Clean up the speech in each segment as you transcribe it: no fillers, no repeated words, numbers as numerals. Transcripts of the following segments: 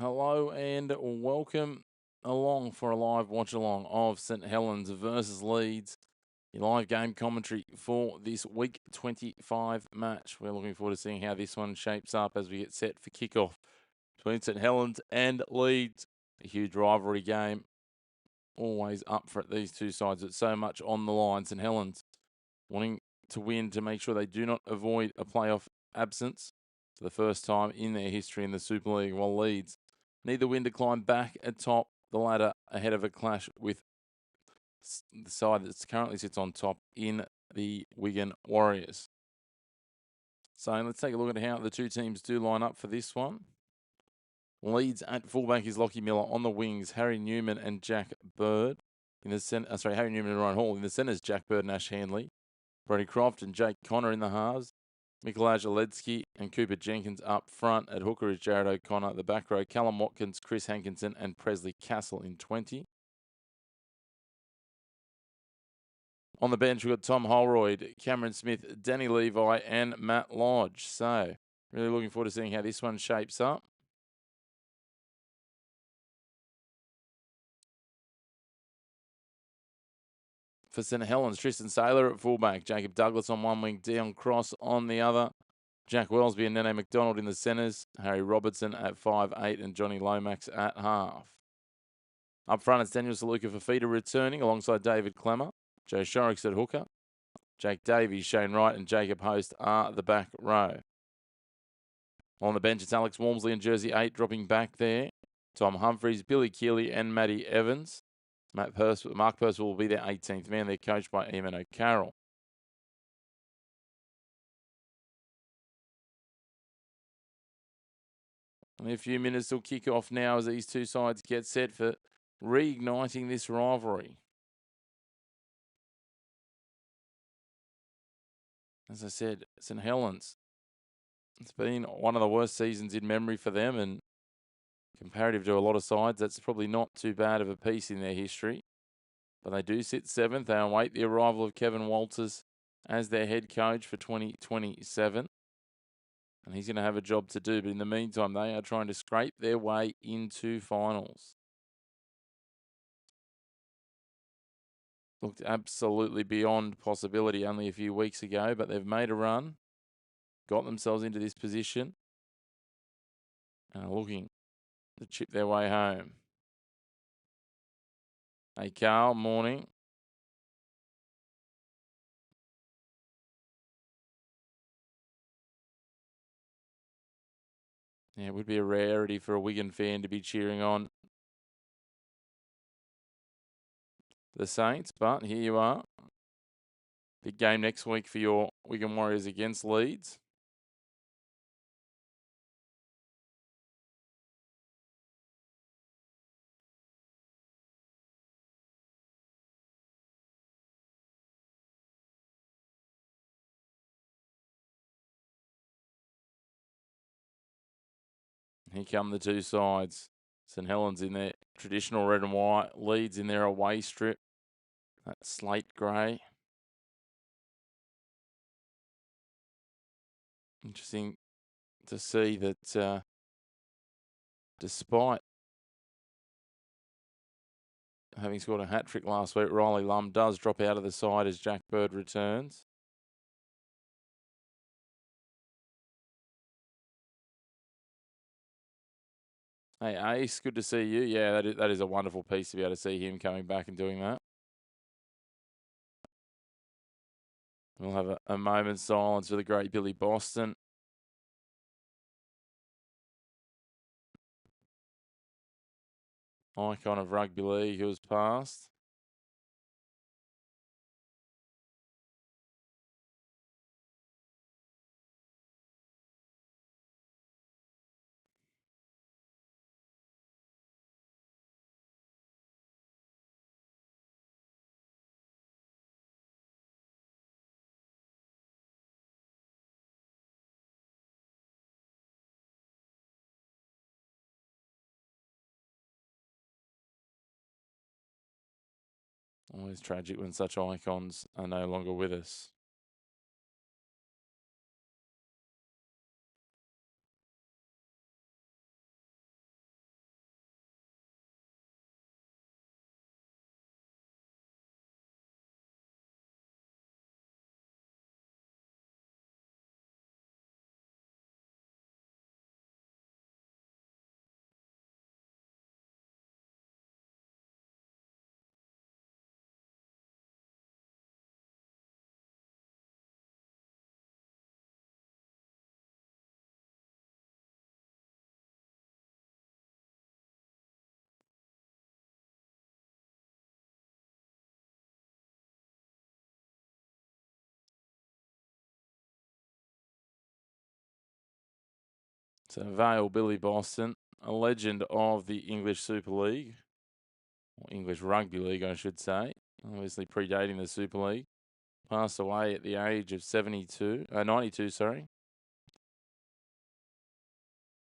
Hello and welcome along for a live watch along of St Helens versus Leeds. Your live game commentary for this week 25 match. We're looking forward to seeing how this one shapes up as we get set for kickoff between St Helens and Leeds. A huge rivalry game. Always up for these two sides. It's so much on the line. St Helens wanting to win to make sure they do not avoid a playoff absence for the first time in their history in the Super League, while Leeds need the win to climb back atop the ladder ahead of a clash with the side that currently sits on top in the Wigan Warriors. So let's take a look at how the two teams do line up for this one. Leeds at fullback is Lockie Miller. On the wings, Harry Newman and Jack Bird. In the centre, Harry Newman and Ryan Hall. In the centres, Jack Bird and Ash Handley. Brody Croft and Jake Connor in the halves. Mikolaj Oledzki and Cooper Jenkins up front. At hooker is Jared O'Connor. The back row, Callum Watkins, Chris Hankinson and Presley Castle in 20. On the bench, we've got Tom Holroyd, Cameron Smith, Danny Levi and Matt Lodge. So, really looking forward to seeing how this one shapes up. For St Helens, Tristan Saylor at fullback, Jacob Douglas on one wing, Dion Cross on the other. Jack Wellesby and Nene McDonald in the centres. Harry Robertson at 5'8" and Johnny Lomax at half. Up front, it's Daniel Saluka Fafita returning alongside David Clemmer. Joe Shorrocks at hooker. Jake Davies, Shane Wright and Jacob Host are the back row. On the bench, it's Alex Walmsley in jersey 8 dropping back there. Tom Humphries, Billy Keeley and Matty Evans. Mark Percival will be their 18th man. They're coached by Eamon O'Carroll. Only a few minutes till kick off now as these two sides get set for reigniting this rivalry. As I said, St Helens, it's been one of the worst seasons in memory for them, and comparative to a lot of sides, that's probably not too bad of a piece in their history. But they do sit 7th. They await the arrival of Kevin Walters as their head coach for 2027. And he's going to have a job to do. But in the meantime, they are trying to scrape their way into finals. Looked absolutely beyond possibility only a few weeks ago, but they've made a run, got themselves into this position, and are looking to chip their way home. Hey, Carl, morning. Yeah, it would be a rarity for a Wigan fan to be cheering on the Saints, but here you are. Big game next week for your Wigan Warriors against Leeds. Here come the two sides. St Helens in their traditional red and white, Leeds in their away strip, that slate grey. Interesting to see that despite having scored a hat-trick last week, Riley Lum does drop out of the side as Jack Bird returns. Hey, Ace, good to see you. Yeah, that is a wonderful piece to be able to see him coming back and doing that. We'll have a moment's silence for the great Billy Boston. Icon of rugby league who has passed. Always tragic when such icons are no longer with us. So Vale Billy Boston, a legend of the English Super League, or English Rugby League, I should say, obviously predating the Super League. Passed away at the age of 92, sorry.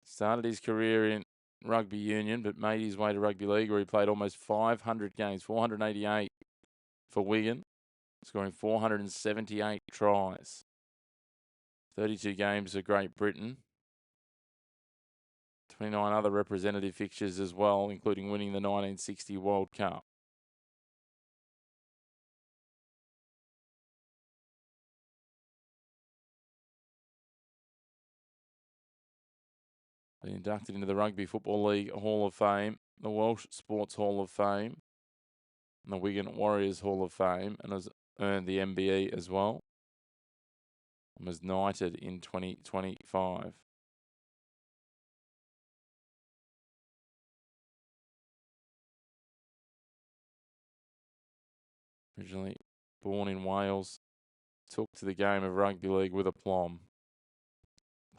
Started his career in rugby union, but made his way to rugby league, where he played almost 500 games, 488 for Wigan, scoring 478 tries. 32 games for Great Britain. 29 other representative fixtures as well, including winning the 1960 World Cup. Been inducted into the Rugby Football League Hall of Fame, the Welsh Sports Hall of Fame, and the Wigan Warriors Hall of Fame, and has earned the MBE as well, and was knighted in 2025. Originally born in Wales, took to the game of rugby league with aplomb.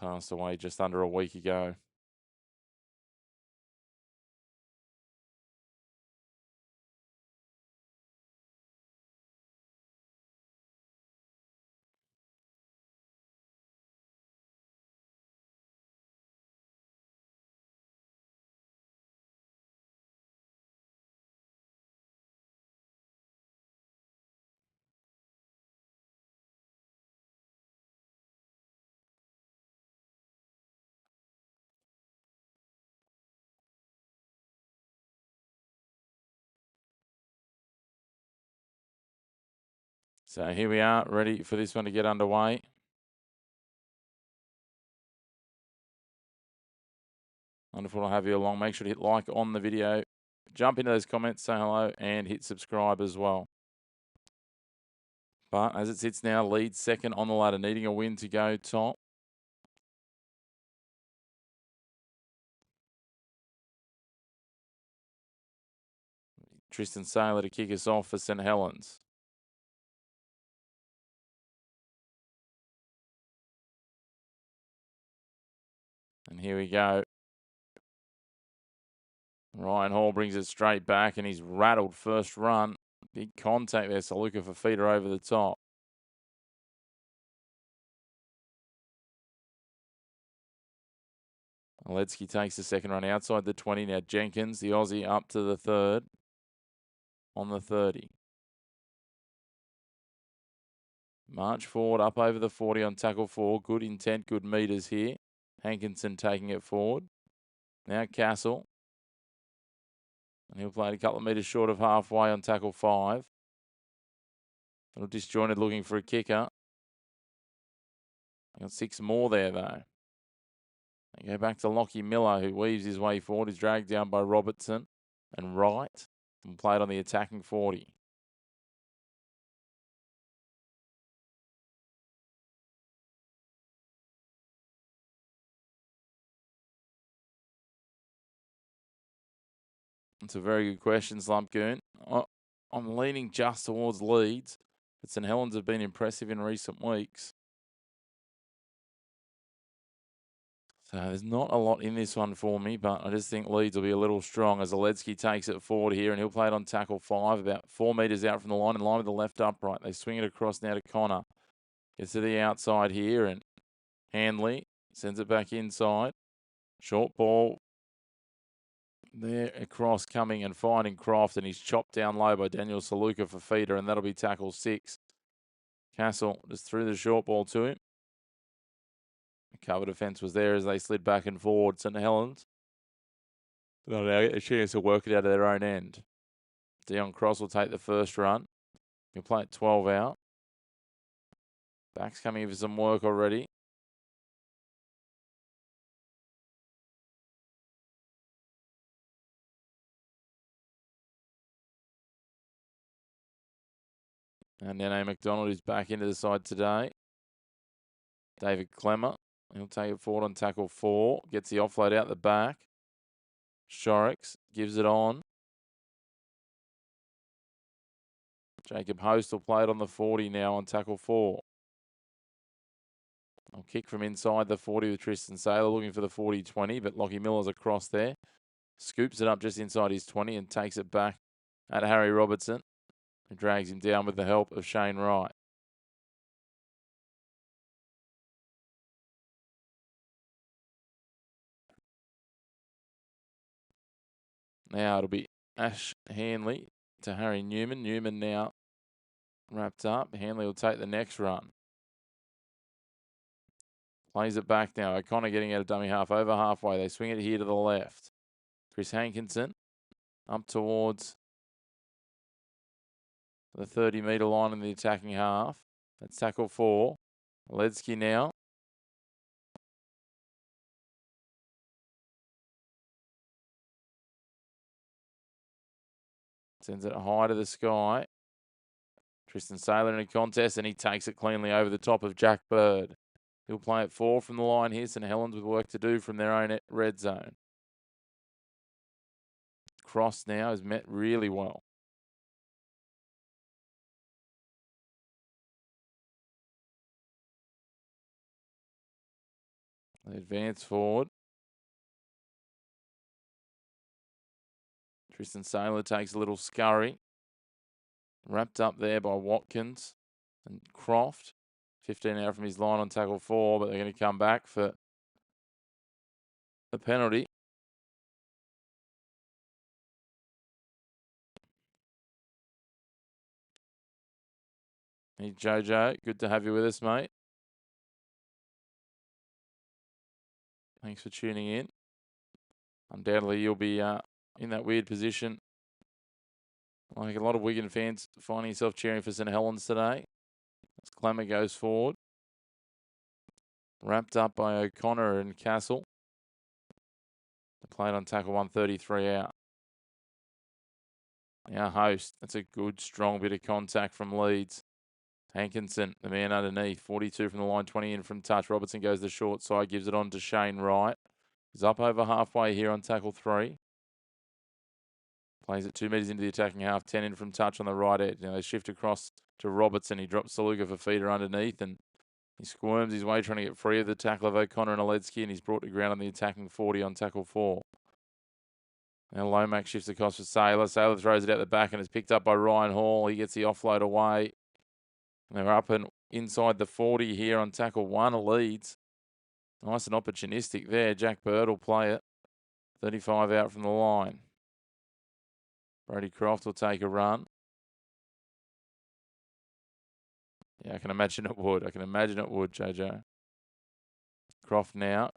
Passed away just under a week ago. So here we are, ready for this one to get underway. Wonderful to have you along. Make sure to hit like on the video. Jump into those comments, say hello, and hit subscribe as well. But as it sits now, Leeds second on the ladder, needing a win to go top. Tristan Saylor to kick us off for St Helens. And here we go. Ryan Hall brings it straight back, and he's rattled first run. Big contact there, so looking for feeder over the top. Oledzki takes the second run outside the 20. Now Jenkins, the Aussie, up to the third on the 30. March forward, up over the 40 on tackle 4. Good intent, good meters here. Hankinson taking it forward. Now Castle. And he'll play it a couple of metres short of halfway on tackle 5. A little disjointed looking for a kicker. Got 6 more there, though. They go back to Lockie Miller, who weaves his way forward. He's dragged down by Robertson and Wright, and played on the attacking 40. It's a very good question, Slumpgoon. I'm leaning just towards Leeds, but St Helens have been impressive in recent weeks. So there's not a lot in this one for me, but I just think Leeds will be a little strong as Oledzki takes it forward here, and he'll play it on tackle 5, about 4 metres out from the line, in line with the left upright. They swing it across now to Connor. Gets to the outside here, and Hanley sends it back inside. Short ball there across, coming and finding Croft, and he's chopped down low by Daniel Saluka for feeder, and that'll be tackle 6. Castle just threw the short ball to him. The cover defence was there as they slid back and forward. St Helens, they'll now get a chance to work it out of their own end. Dion Cross will take the first run. He'll play it 12 out. Back's coming in for some work already. And Nene McDonald is back into the side today. David Clemmer, he'll take it forward on tackle 4. Gets the offload out the back. Shorrocks gives it on. Jacob Host will play it on the 40 now on tackle 4. I'll kick from inside the 40 with Tristan Saylor looking for the 40-20, but Lockie Miller's across there. Scoops it up just inside his 20 and takes it back at Harry Robertson, who drags him down with the help of Shane Wright. Now it'll be Ash Hanley to Harry Newman. Newman now wrapped up. Hanley will take the next run. Plays it back now. O'Connor getting out of dummy half, over halfway. They swing it here to the left. Chris Hankinson up towards the 30-metre line in the attacking half. That's tackle 4. Ledsky now. Sends it high to the sky. Tristan Saylor in a contest, and he takes it cleanly over the top of Jack Bird. He'll play it 4 from the line here. St Helens with work to do from their own red zone. Cross now is met really well. They advance forward. Tristan Saylor takes a little scurry. Wrapped up there by Watkins and Croft. 15 out from his line on tackle 4, but they're going to come back for a penalty. Hey, Jojo, good to have you with us, mate. Thanks for tuning in. Undoubtedly, you'll be in that weird position, like a lot of Wigan fans, finding yourself cheering for St Helens today. As Clemmer goes forward. Wrapped up by O'Connor and Castle. They played on tackle 133 out. Our host, that's a good, strong bit of contact from Leeds. Hankinson, the man underneath, 42 from the line, 20 in from touch. Robertson goes the short side, gives it on to Shane Wright. He's up over halfway here on tackle 3. Plays it 2 metres into the attacking half, 10 in from touch on the right edge. Now they shift across to Robertson. He drops Saluga for feeder underneath, and he squirms his way trying to get free of the tackle of O'Connor and Oledsky, and he's brought to ground on the attacking 40 on tackle 4. Now Lomax shifts across for Saylor. Saylor throws it out the back and is picked up by Ryan Hall. He gets the offload away. And they're up and inside the 40 here on tackle 1 of Leeds. Nice and opportunistic there. Jack Bird will play it. 35 out from the line. Brody Croft will take a run. Yeah, I can imagine it would. I can imagine it would, Jojo. Croft now.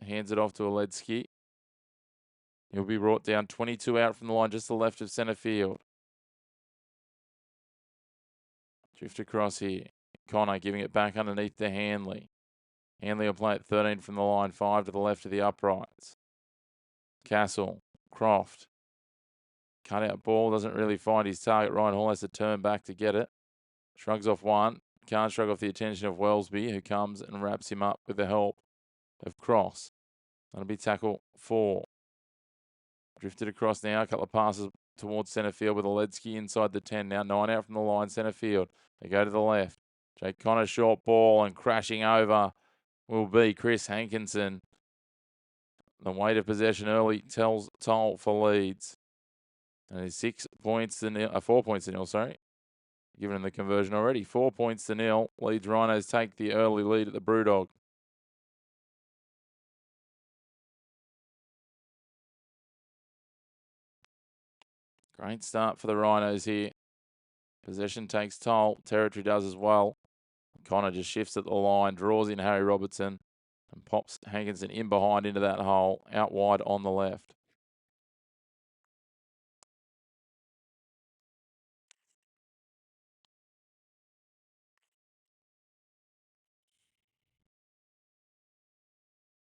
Hands it off to Oledsky. He'll be brought down 22 out from the line, just to the left of centre field. Drift across here. Connor giving it back underneath to Hanley. Hanley will play it 13 from the line, 5 to the left of the uprights. Castle. Croft. Cut out ball, doesn't really find his target. Ryan Hall has to turn back to get it. Shrugs off one. Can't shrug off the attention of Wellesby, who comes and wraps him up with the help of Cross. That'll be tackle 4. Drifted across now. A couple of passes towards centre field with Oledsky inside the 10 now. 9 out from the line, centre field. They go to the left. Jake Connor, short ball, and crashing over will be Chris Hankinson. The weight of possession early tells toll for Leeds. And it's 4 points to nil, sorry. Given him the conversion already. 4 points to nil. Leeds Rhinos take the early lead at the Brewdog. Great start for the Rhinos here. Possession takes toll. Territory does as well. Connor just shifts at the line, draws in Harry Robertson, and pops Hankinson in behind into that hole, out wide on the left.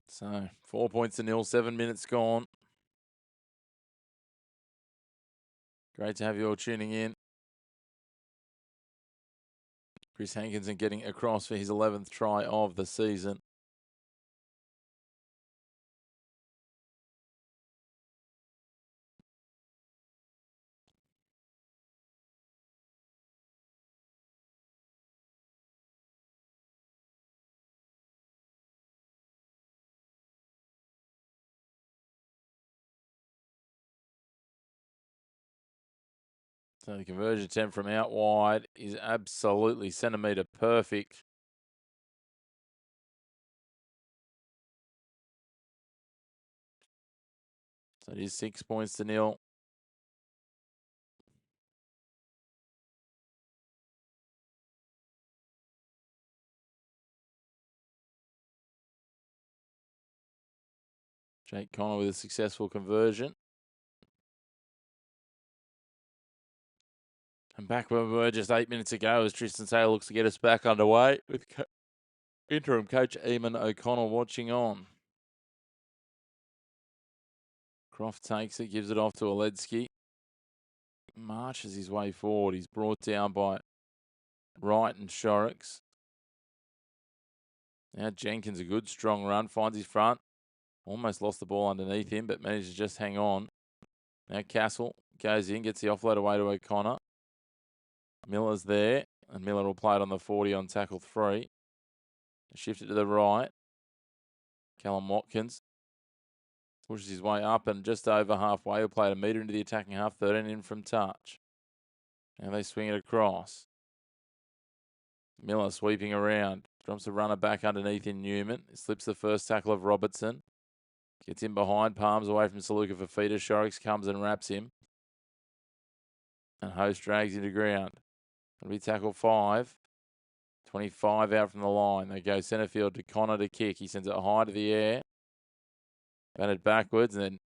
So 4 points to nil, 7 minutes gone. Great to have you all tuning in. Chris Hankinson getting across for his 11th try of the season. So the conversion attempt from out wide is absolutely centimetre perfect. So it is 6 points to 0. Jake Connor with a successful conversion. And back where we were just 8 minutes ago as Tristan Taylor looks to get us back underway with interim coach Eamon O'Connell watching on. Croft takes it, gives it off to Oledzki. Marches his way forward. He's brought down by Wright and Shorrocks. Now Jenkins, a good strong run, finds his front. Almost lost the ball underneath him, but managed to just hang on. Now Castle goes in, gets the offload away to O'Connor. Miller's there, and Miller will play it on the 40 on tackle 3. Shift it to the right. Callum Watkins pushes his way up and just over halfway. He'll play it a metre into the attacking half, 13 in from touch. Now they swing it across. Miller sweeping around. Drops the runner back underneath in Newman. Slips the first tackle of Robertson. Gets in behind, palms away from Saluka for feeder. Shorrocks comes and wraps him. And Host drags him to ground. It'll be tackle 5. 25 out from the line. They go centre field to Connor to kick. He sends it high to the air. Batted backwards and then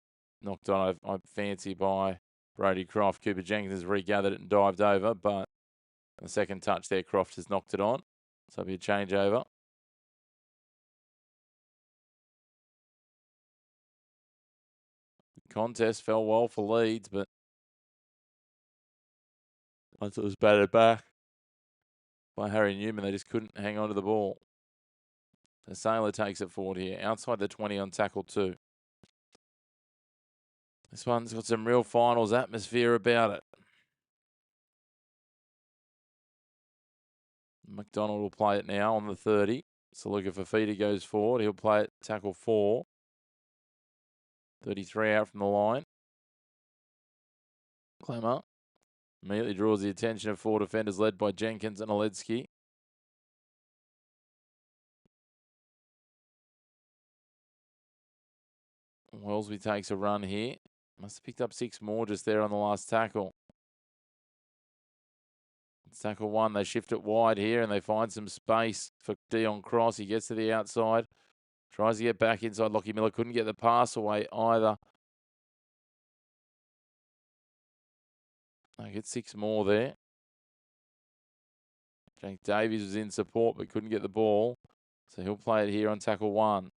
knocked on, I fancy, by Brody Croft. Cooper Jenkins has regathered it and dived over, but the second touch there, Croft has knocked it on. So it'll be a changeover. The contest fell well for Leeds, but once it was batted back by Harry Newman, they just couldn't hang on to the ball. So Sailor takes it forward here, outside the 20 on tackle 2. This one's got some real finals atmosphere about it. McDonald will play it now on the 30. Saluka Fafita goes forward. He'll play it tackle 4. 33 out from the line. Clemmer immediately draws the attention of 4 defenders led by Jenkins and Oledzki. Wellesby takes a run here. Must have picked up 6 more just there on the last tackle. It's tackle 1. They shift it wide here and they find some space for Dion Cross. He gets to the outside. Tries to get back inside. Lockie Miller couldn't get the pass away either. They get 6 more there. Jake Davies was in support but couldn't get the ball. So he'll play it here on tackle 1.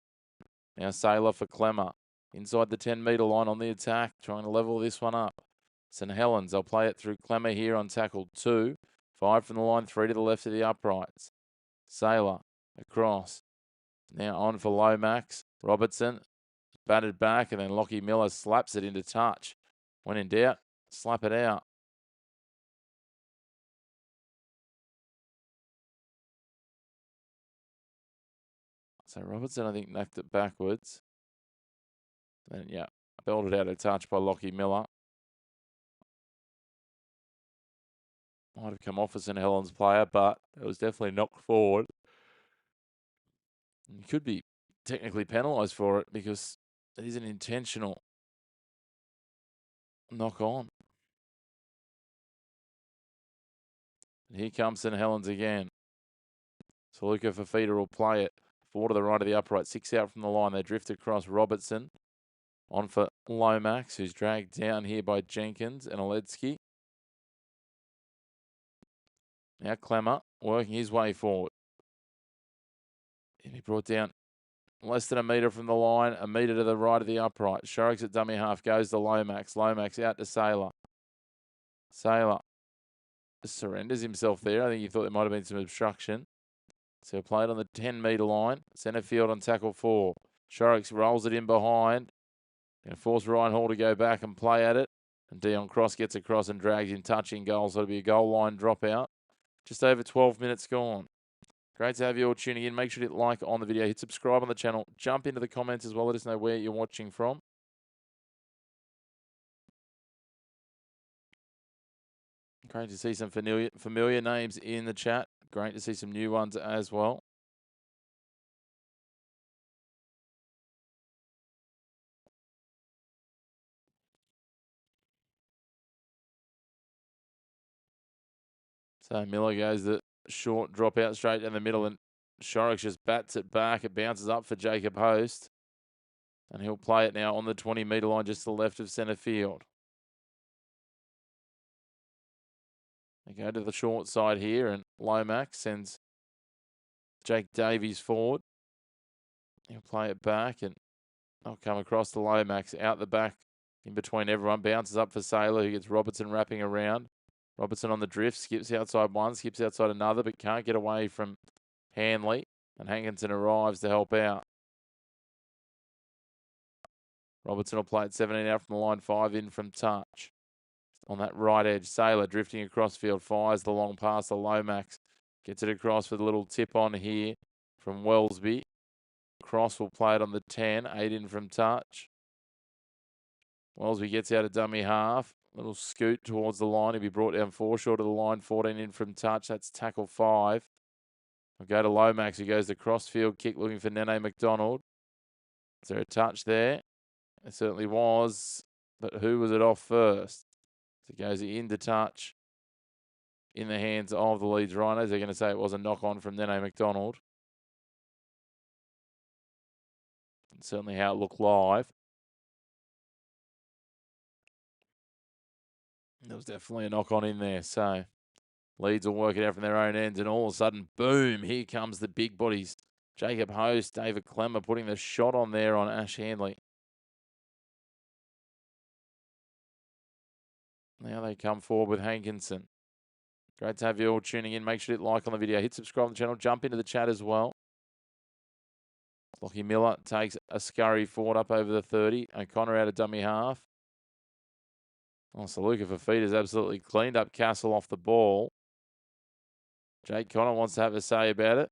Now Sailor for Clemmer. Inside the 10-metre line on the attack, trying to level this one up. St Helens, they'll play it through Clemmer here on tackle 2. 5 from the line, 3 to the left of the uprights. Sailor across. Now on for Lomax. Robertson batted back, and then Lockie Miller slaps it into touch. When in doubt, slap it out. So Robertson, I think, knocked it backwards. Then, yeah, belted out of touch by Lockie Miller. Might have come off as St Helens player, but it was definitely knocked forward. You could be technically penalised for it because it is an intentional knock on. And here comes St Helens again. Saluka Fafita will play it. 4 to the right of the upright, 6 out from the line. They drift across Robertson. On for Lomax, who's dragged down here by Jenkins and Oledzki. Now Clemmer working his way forward. He brought down less than a metre from the line, a metre to the right of the upright. Shorrocks at dummy half goes to Lomax. Lomax out to Sailor. Sailor surrenders himself there. I think he thought there might have been some obstruction. So played on the 10-metre line. Centre field on tackle 4. Shorrocks rolls it in behind. Going to force Ryan Hall to go back and play at it. And Dion Cross gets across and drags in touching goal. So it'll be a goal line dropout. Just over 12 minutes gone. Great to have you all tuning in. Make sure to hit like on the video. Hit subscribe on the channel. Jump into the comments as well. Let us know where you're watching from. Great to see some familiar names in the chat. Great to see some new ones as well. So Miller goes the short drop out straight in the middle, and Shorrock just bats it back. It bounces up for Jacob Host, and he'll play it now on the 20-metre line just to the left of centre field. They go to the short side here, and Lomax sends Jake Davies forward. He'll play it back, and they'll come across to Lomax out the back in between everyone. Bounces up for Sailor, who gets Robertson wrapping around. Robertson on the drift, skips outside one, skips outside another, but can't get away from Hanley. And Hankinson arrives to help out. Robertson will play at 17 out from the line, 5 in from touch. On that right edge, Sailor drifting across field, fires the long pass to Lomax. Gets it across with a little tip on here from Wellesby. Cross will play it on the 10, 8 in from touch. Wellesby gets out of dummy half. Little scoot towards the line. He'll be brought down 4 short of the line, 14 in from touch. That's tackle 5. We'll go to Lomax, who goes the crossfield kick looking for Nene McDonald. Is there a touch there? It certainly was, but who was it off first? So it goes into touch in the hands of the Leeds Rhinos. They're going to say it was a knock-on from Nene McDonald. And certainly how it looked live. There was definitely a knock-on in there. So Leeds will work it out from their own ends, and all of a sudden, boom, here comes the big bodies. Jacob Host, David Clemmer putting the shot on there on Ash Hanley. Now they come forward with Hankinson. Great to have you all tuning in. Make sure to hit like on the video. Hit subscribe on the channel. Jump into the chat as well. Lockie Miller takes a scurry forward up over the 30. O'Connor out of dummy half. Oh, Saluka Fafita's absolutely cleaned up Castle off the ball. Jake Connor wants to have a say about it.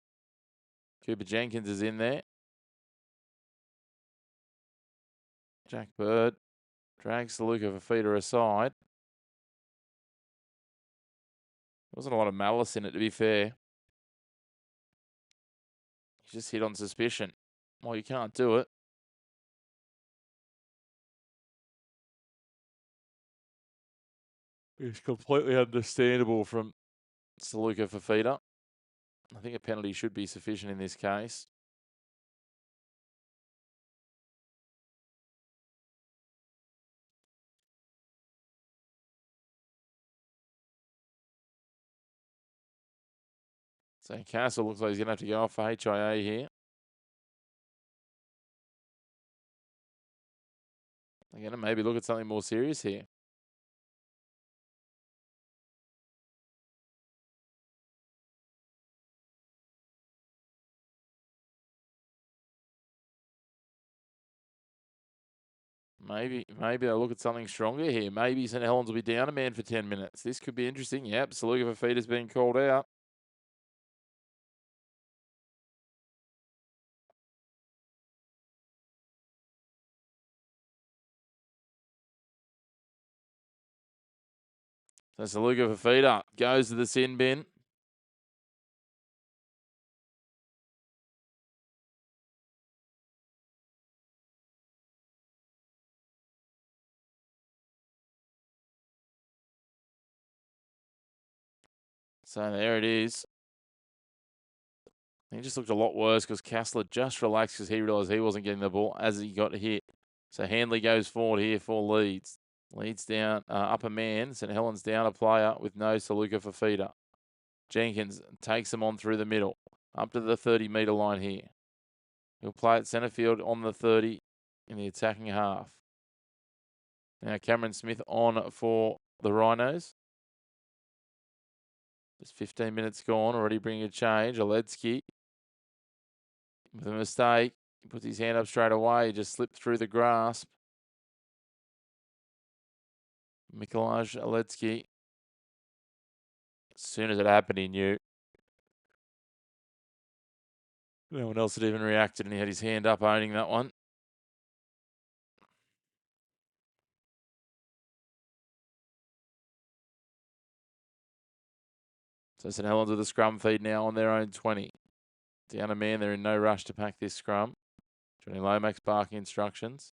Cooper Jenkins is in there. Jack Bird drags Saluka Fafita aside. There wasn't a lot of malice in it, to be fair. He just hit on suspicion. Well, you can't do it. It's completely understandable from Saluka Fafita. I think a penalty should be sufficient in this case. So Castle looks like he's going to have to go off for HIA here. They're going to maybe look at something more serious here. Maybe they'll look at something stronger here. Maybe St Helens will be down a man for 10 minutes. This could be interesting. Yep, Saluka Fafita's been called out. So Saluka Fafita goes to the sin bin. So there it is. He just looked a lot worse because Kessler just relaxed because he realised he wasn't getting the ball as he got hit. So Handley goes forward here for Leeds. Leeds down, up a man. St Helens down a player with no Saluka Fafita. Jenkins takes him on through the middle, up to the 30-metre line here. He'll play at centre field on the 30 in the attacking half. Now Cameron Smith on for the Rhinos. Just 15 minutes gone, already bringing a change. Oledzki with a mistake. He puts his hand up straight away. He just slipped through the grasp. Mikolaj Oledzki. As soon as it happened, he knew. No one else had even reacted, and he had his hand up owning that one. So St Helens with a scrum feed now on their own 20. Down a man, they're in no rush to pack this scrum. Johnny Lomax barking instructions.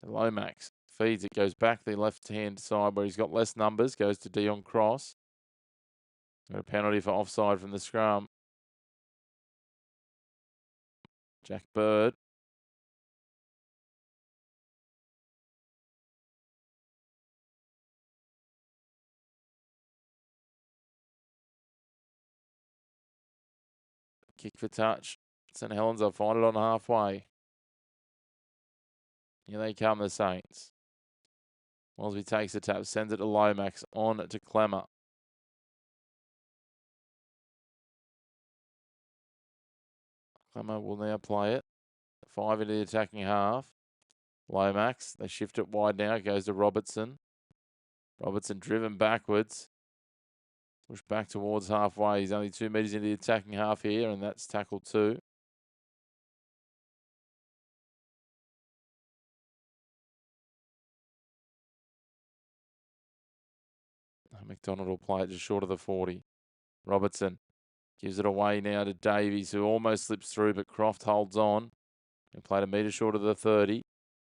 Lomax feeds it, goes back the left-hand side where he's got less numbers, goes to Dion Cross. Got a penalty for offside from the scrum. Jack Bird. Kick for touch. St Helens will find it on halfway. Here they come, the Saints. Walsby takes the tap, sends it to Lomax, on to Clemmer. Clemmer will now play it. 5 into the attacking half. Lomax, they shift it wide now, it goes to Robertson. Robertson driven backwards. Pushed back towards halfway. He's only 2 metres into the attacking half here, and that's tackle 2. McDonald will play it just short of the 40. Robertson gives it away now to Davies, who almost slips through, but Croft holds on. He played a metre short of the 30.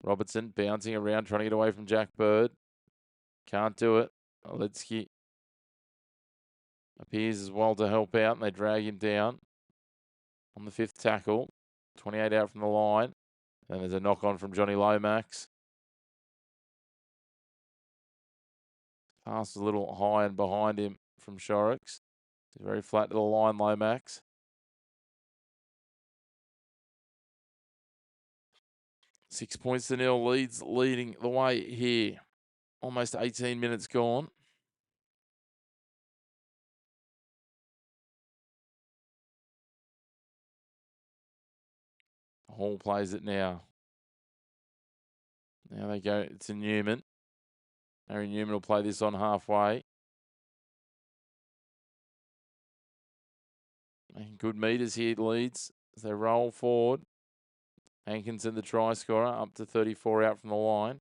Robertson bouncing around, trying to get away from Jack Bird. Can't do it. Oledzki appears as well to help out, and they drag him down on the 5th tackle. 28 out from the line. And there's a knock on from Johnny Lomax. Pass a little high and behind him from Shorrocks. He's very flat to the line, Lomax. Six points to nil. Leeds leading the way here. Almost 18 minutes gone. Hall plays it now. Now they go to Newman. Harry Newman will play this on halfway. Making good meters here, Leeds, as they roll forward. Hankinson, the try scorer, up to 34 out from the line.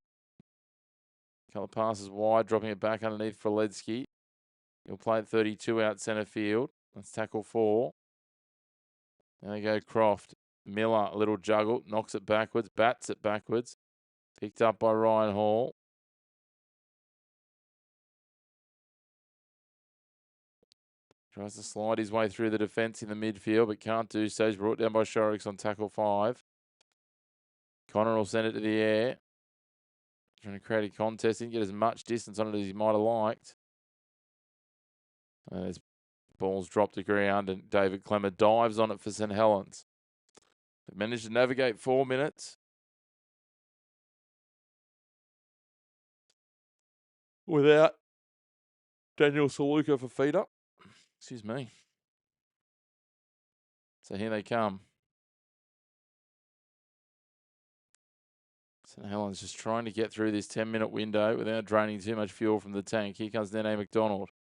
A couple of passes wide, dropping it back underneath for Ledsky. He'll play at 32 out centre field. That's tackle 4. There they go, Croft. Miller, a little juggle, knocks it backwards, bats it backwards. Picked up by Ryan Hall. Tries to slide his way through the defence in the midfield, but can't do so. He's brought down by Shorrocks on tackle 5. Connor will send it to the air. Trying to create a contest. Didn't get as much distance on it as he might have liked. His ball's dropped to ground, and David Clemmer dives on it for St Helens. They managed to navigate 4 minutes without Daniel Saluka for feeder. Excuse me. So here they come. St Helens just trying to get through this 10-minute window without draining too much fuel from the tank. Here comes Nene McDonald.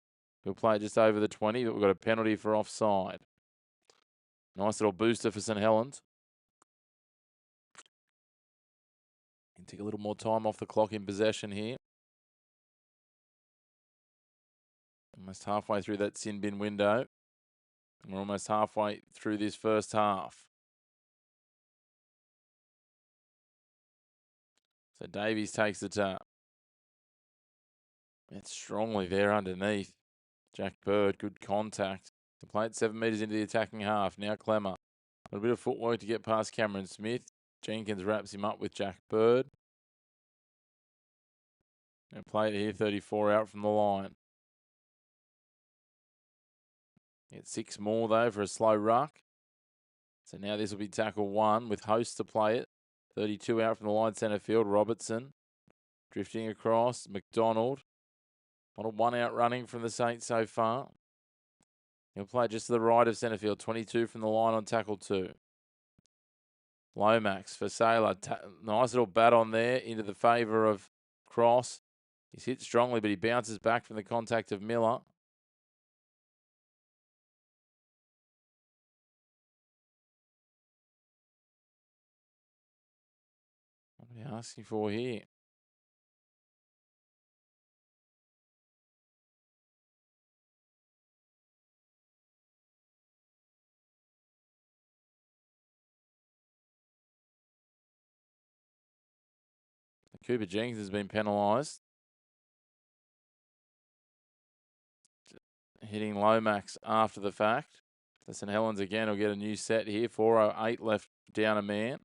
He'll play just over the 20, but we've got a penalty for offside. Nice little booster for St Helens. Can take a little more time off the clock in possession here. Almost halfway through that sin bin window. And we're almost halfway through this first half. So Davies takes the tap. It's strongly there underneath. Jack Bird, good contact. The plate 7 metres into the attacking half. Now Clemmer. A bit of footwork to get past Cameron Smith. Jenkins wraps him up with Jack Bird. And play it here, 34 out from the line. Get 6 more though for a slow ruck. So now this will be tackle 1 with Host to play it. 32 out from the line, centre field. Robertson drifting across. McDonald. Not a 1 out running from the Saints so far. He'll play just to the right of centre field. 22 from the line on tackle 2. Lomax for Sailor. Nice little bat on there into the favour of Cross. He's hit strongly, but he bounces back from the contact of Miller. What are we asking for here? Cooper Jenkins has been penalised. Hitting Lomax after the fact. St Helens again will get a new set here. 4:08 left, down a man.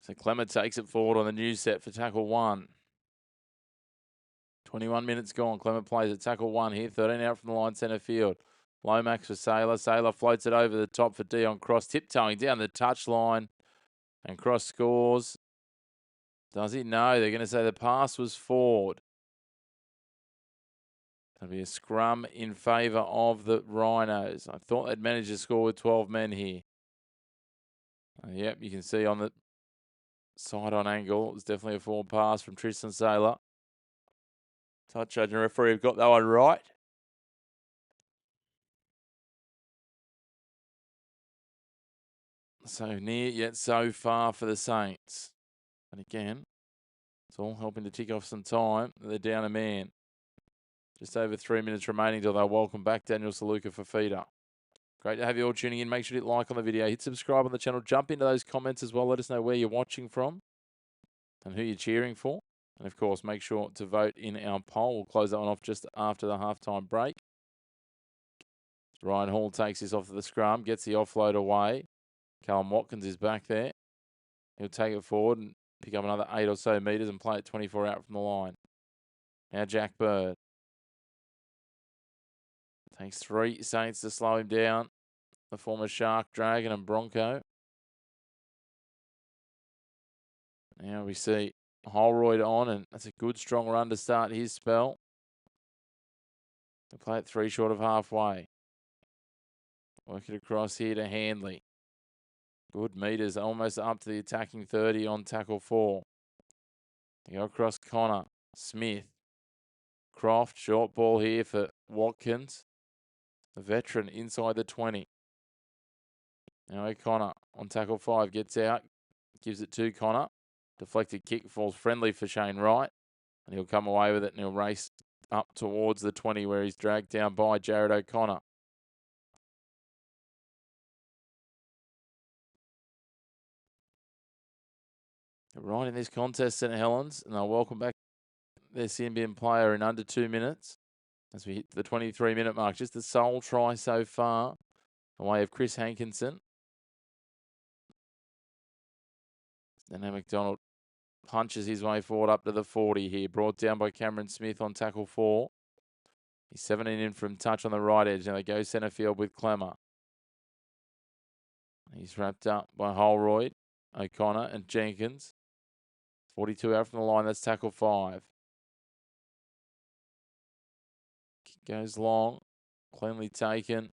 So Clement takes it forward on the new set for tackle 1. 21 minutes gone. Clement plays at tackle 1 here. 13 out from the line, centre field. Lomax for Sailor. Sailor floats it over the top for Dion Cross. Tiptoeing down the touchline. And Cross scores. Does he? No. They're going to say the pass was forward. There'll be a scrum in favour of the Rhinos. I thought they'd managed to score with 12 men here. Yep, you can see on the side-on angle, it was definitely a forward pass from Tristan Sailor. Touch judge and referee have got that one right. So near yet so far for the Saints. And again, it's all helping to tick off some time. They're down a man. Just over 3 minutes remaining till they'll welcome back Daniel Saluka for feeder. Great to have you all tuning in. Make sure to hit like on the video. Hit subscribe on the channel. Jump into those comments as well. Let us know where you're watching from and who you're cheering for. And, of course, make sure to vote in our poll. We'll close that one off just after the halftime break. Ryan Hall takes this off to the scrum, gets the offload away. Callum Watkins is back there. He'll take it forward and pick up another 8 or so metres and play it 24 out from the line. Now Jack Bird. Takes 3 Saints to slow him down. The former Shark, Dragon and Bronco. Now we see Holroyd on, and that's a good strong run to start his spell. They play it 3 short of halfway. Work it across here to Handley. Good metres, almost up to the attacking 30 on tackle 4. They go across Connor. Smith. Croft, short ball here for Watkins. The veteran inside the 20. Now O'Connor on tackle 5, gets out, gives it to Connor. Deflected kick falls friendly for Shane Wright, and he'll come away with it and he'll race up towards the 20 where he's dragged down by Jared O'Connor. Right in this contest, St Helens, and they'll welcome back their Symbian player in under 2 minutes as we hit the 23-minute mark. Just the sole try so far, away of Chris Hankinson. And now McDonald punches his way forward up to the 40 here, brought down by Cameron Smith on tackle 4. He's 17 in from touch on the right edge. Now they go centre field with Clemmer. He's wrapped up by Holroyd, O'Connor and Jenkins. 42 out from the line, that's tackle 5. Kick goes long, cleanly taken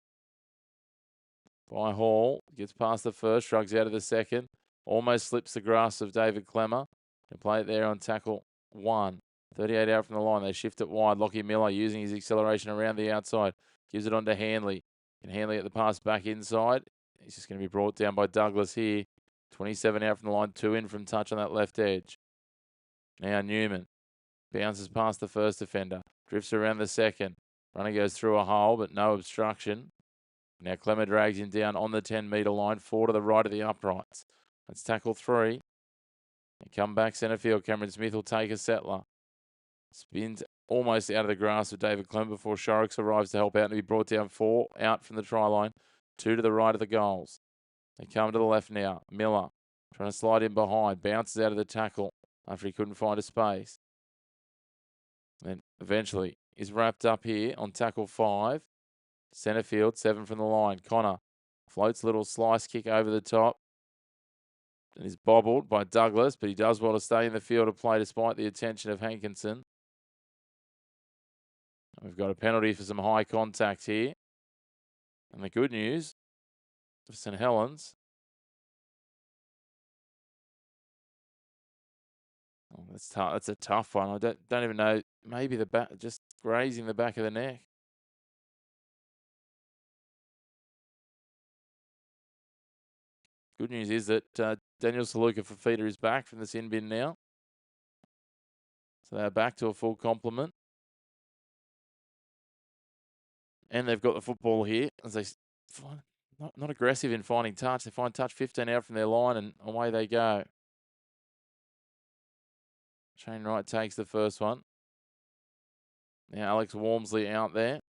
by Hall. Gets past the first, shrugs out of the second. Almost slips the grasp of David Clemmer. And play it there on tackle 1. 38 out from the line. They shift it wide. Lockie Miller using his acceleration around the outside. Gives it on to Handley. And Handley at the pass back inside. He's just going to be brought down by Douglas here. 27 out from the line. 2 in from touch on that left edge. Now Newman. Bounces past the first defender. Drifts around the second. Runner goes through a hole, but no obstruction. Now Clemmer drags him down on the 10-metre line. 4 to the right of the uprights. That's tackle 3. And come back centre field. Cameron Smith will take a settler. Spins almost out of the grasp of David Clem before Shorrocks arrives to help out and be brought down 4 out from the try line. 2 to the right of the goals. They come to the left now. Miller trying to slide in behind. Bounces out of the tackle after he couldn't find a space. Then eventually is wrapped up here on tackle 5. Centre field, 7 from the line. Connor floats a little slice kick over the top. And is bobbled by Douglas, but he does well to stay in the field of play despite the attention of Hankinson. We've got a penalty for some high contact here. And the good news for St Helens. Oh, that's tough. That's a tough one. I don't even know. Maybe the back, just grazing the back of the neck. Good news is that Daniel Saluka for feeder is back from the sin bin now. So they're back to a full complement. And they've got the football here as they Not aggressive in finding touch. They find touch 15 out from their line and away they go. Shane Wright takes the first one. Now Alex Walmsley out there.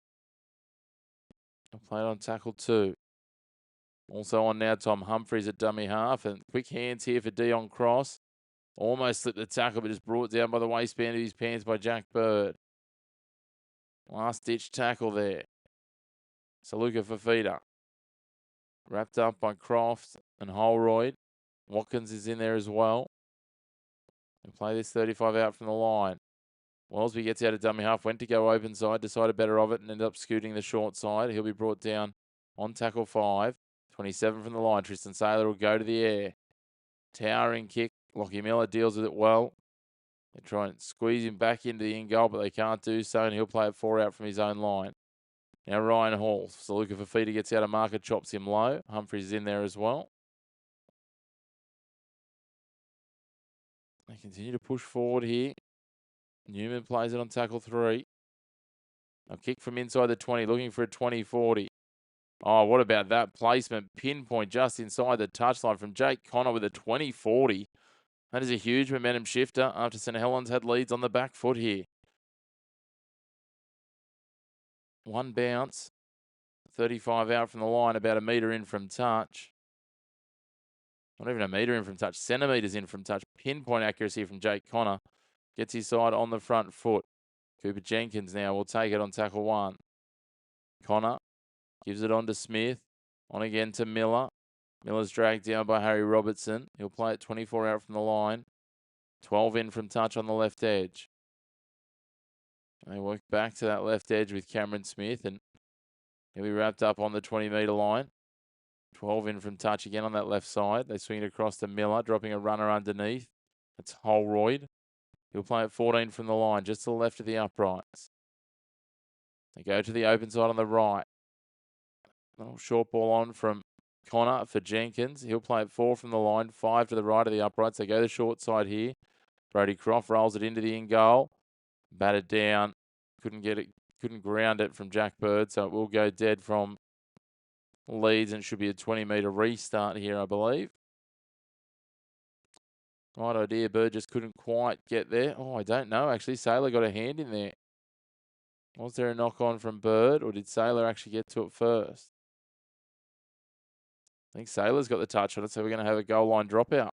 He'll play it on tackle 2. Also on now, Tom Humphries at dummy half. And quick hands here for Dion Cross. Almost slipped the tackle, but just brought down by the waistband of his pants by Jack Bird. Last-ditch tackle there. Saluka Fafita. Wrapped up by Croft and Holroyd. Watkins is in there as well. And play this 35 out from the line. Wellesby gets out of dummy half, went to go open side, decided better of it, and ended up scooting the short side. He'll be brought down on tackle 5. 27 from the line. Tristan Saylor will go to the air. Towering kick. Lockie Miller deals with it well. They try and squeeze him back into the in goal, but they can't do so, and he'll play it 4 out from his own line. Now Ryan Hall. Saluka Fafita gets out of marker, chops him low. Humphries is in there as well. They continue to push forward here. Newman plays it on tackle 3. A kick from inside the 20, looking for a 20-40. Oh, what about that placement? Pinpoint just inside the touchline from Jake Connor with a 20-40. That is a huge momentum shifter after St Helens had leads on the back foot here. One bounce. 35 out from the line, about a metre in from touch. Not even a metre in from touch, centimetres in from touch. Pinpoint accuracy from Jake Connor. Gets his side on the front foot. Cooper Jenkins now will take it on tackle 1. Connor gives it on to Smith. On again to Miller. Miller's dragged down by Harry Robertson. He'll play it 24 out from the line. 12 in from touch on the left edge. They work back to that left edge with Cameron Smith, and he'll be wrapped up on the 20-metre line. 12 in from touch again on that left side. They swing it across to Miller, dropping a runner underneath. That's Holroyd. He'll play it 14 from the line, just to the left of the uprights. They go to the open side on the right. Little short ball on from Connor for Jenkins. He'll play it 4 from the line, 5 to the right of the uprights. They go the short side here. Brody Croft rolls it into the in goal. Batted down. Couldn't get it. Couldn't ground it from Jack Bird, so it will go dead from Leeds, and it should be a 20-metre restart here, I believe. Right idea. Bird just couldn't quite get there. Oh, I don't know. Actually, Saylor got a hand in there. Was there a knock-on from Bird, or did Saylor actually get to it first? I think Saylor's got the touch on it, so we're going to have a goal line dropout.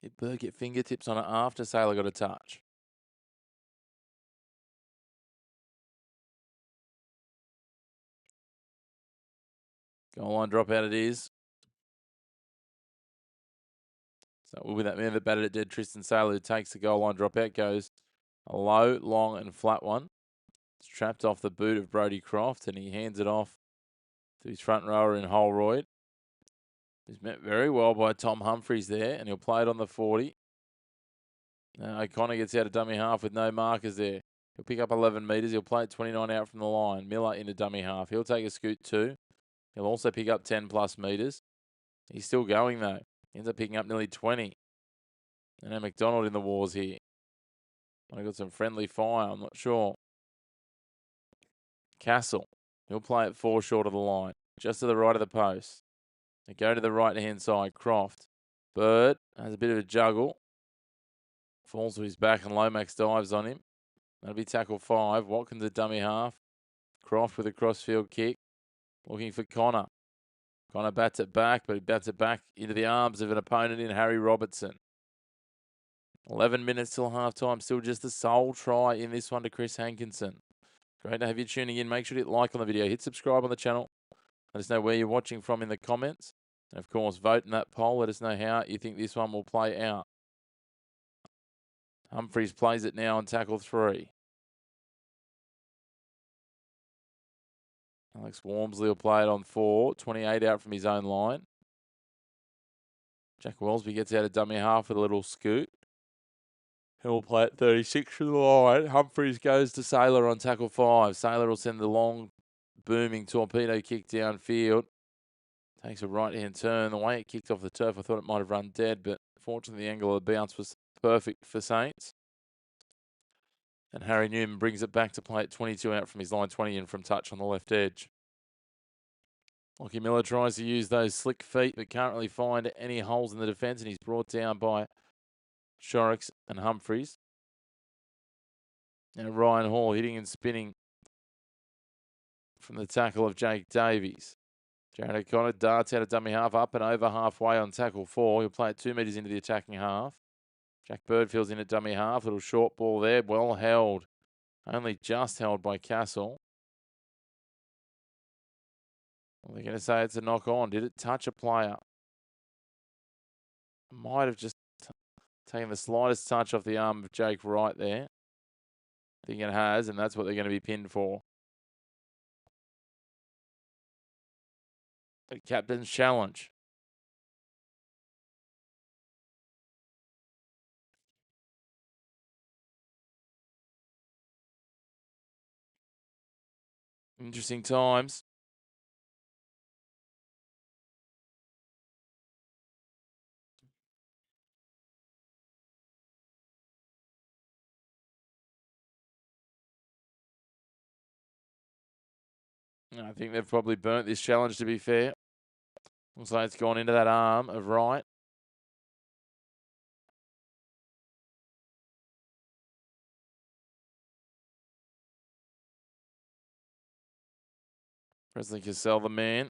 Did Bird get fingertips on it after Saylor got a touch? Goal line dropout it is. So with that man that batted it dead, Tristan Saylor, who takes the goal line dropout, goes a low, long and flat one. It's trapped off the boot of Brody Croft, and he hands it off to his front rower in Holroyd. He's met very well by Tom Humphries there, and he'll play it on the 40. Now O'Connor gets out of dummy half with no markers there. He'll pick up 11 metres. He'll play it 29 out from the line. Miller into dummy half. He'll take a scoot 2. He'll also pick up 10 plus metres. He's still going though. He ends up picking up nearly 20. And now McDonald in the wars here. I got some friendly fire. I'm not sure. Castle. He'll play it 4 short of the line. Just to the right of the post. They go to the right-hand side. Croft. Bird has a bit of a juggle. Falls to his back and Lomax dives on him. That'll be tackle 5. Watkins at dummy half. Croft with a crossfield kick. Looking for Connor. Connor bats it back, but he bats it back into the arms of an opponent in Harry Robertson. 11 minutes till half-time. Still just the sole try in this one to Chris Hankinson. Great to have you tuning in. Make sure to hit like on the video. Hit subscribe on the channel. Let us know where you're watching from in the comments. And, of course, vote in that poll. Let us know how you think this one will play out. Humphries plays it now on tackle 3. Alex Walmsley will play it on 4. 28 out from his own line. Jack Wellesby gets out of dummy half with a little scoot. He'll play it 36 from the line. Humphries goes to Saylor on tackle 5. Saylor will send the long, booming torpedo kick downfield. Takes a right-hand turn. The way it kicked off the turf, I thought it might have run dead, but fortunately the angle of the bounce was perfect for Saints. And Harry Newman brings it back to play at 22 out from his line 20 in from touch on the left edge. Lockie Miller tries to use those slick feet but can't really find any holes in the defence, and he's brought down by Shorrocks and Humphreys. Now Ryan Hall hitting and spinning from the tackle of Jake Davies. Jared O'Connor darts out of dummy half, up and over halfway on tackle 4. He'll play it 2 metres into the attacking half. Jack Birdfield's in at dummy half. Little short ball there, well held. Only just held by Castle. Well, they're going to say it's a knock on. Did it touch a player? Might have just taken the slightest touch off the arm of Jake right there. I think it has, and that's what they're going to be pinned for. The captain's challenge. Interesting times. I think they've probably burnt this challenge, to be fair. Looks like it's gone into that arm of Wright. Presley Cassell, the man,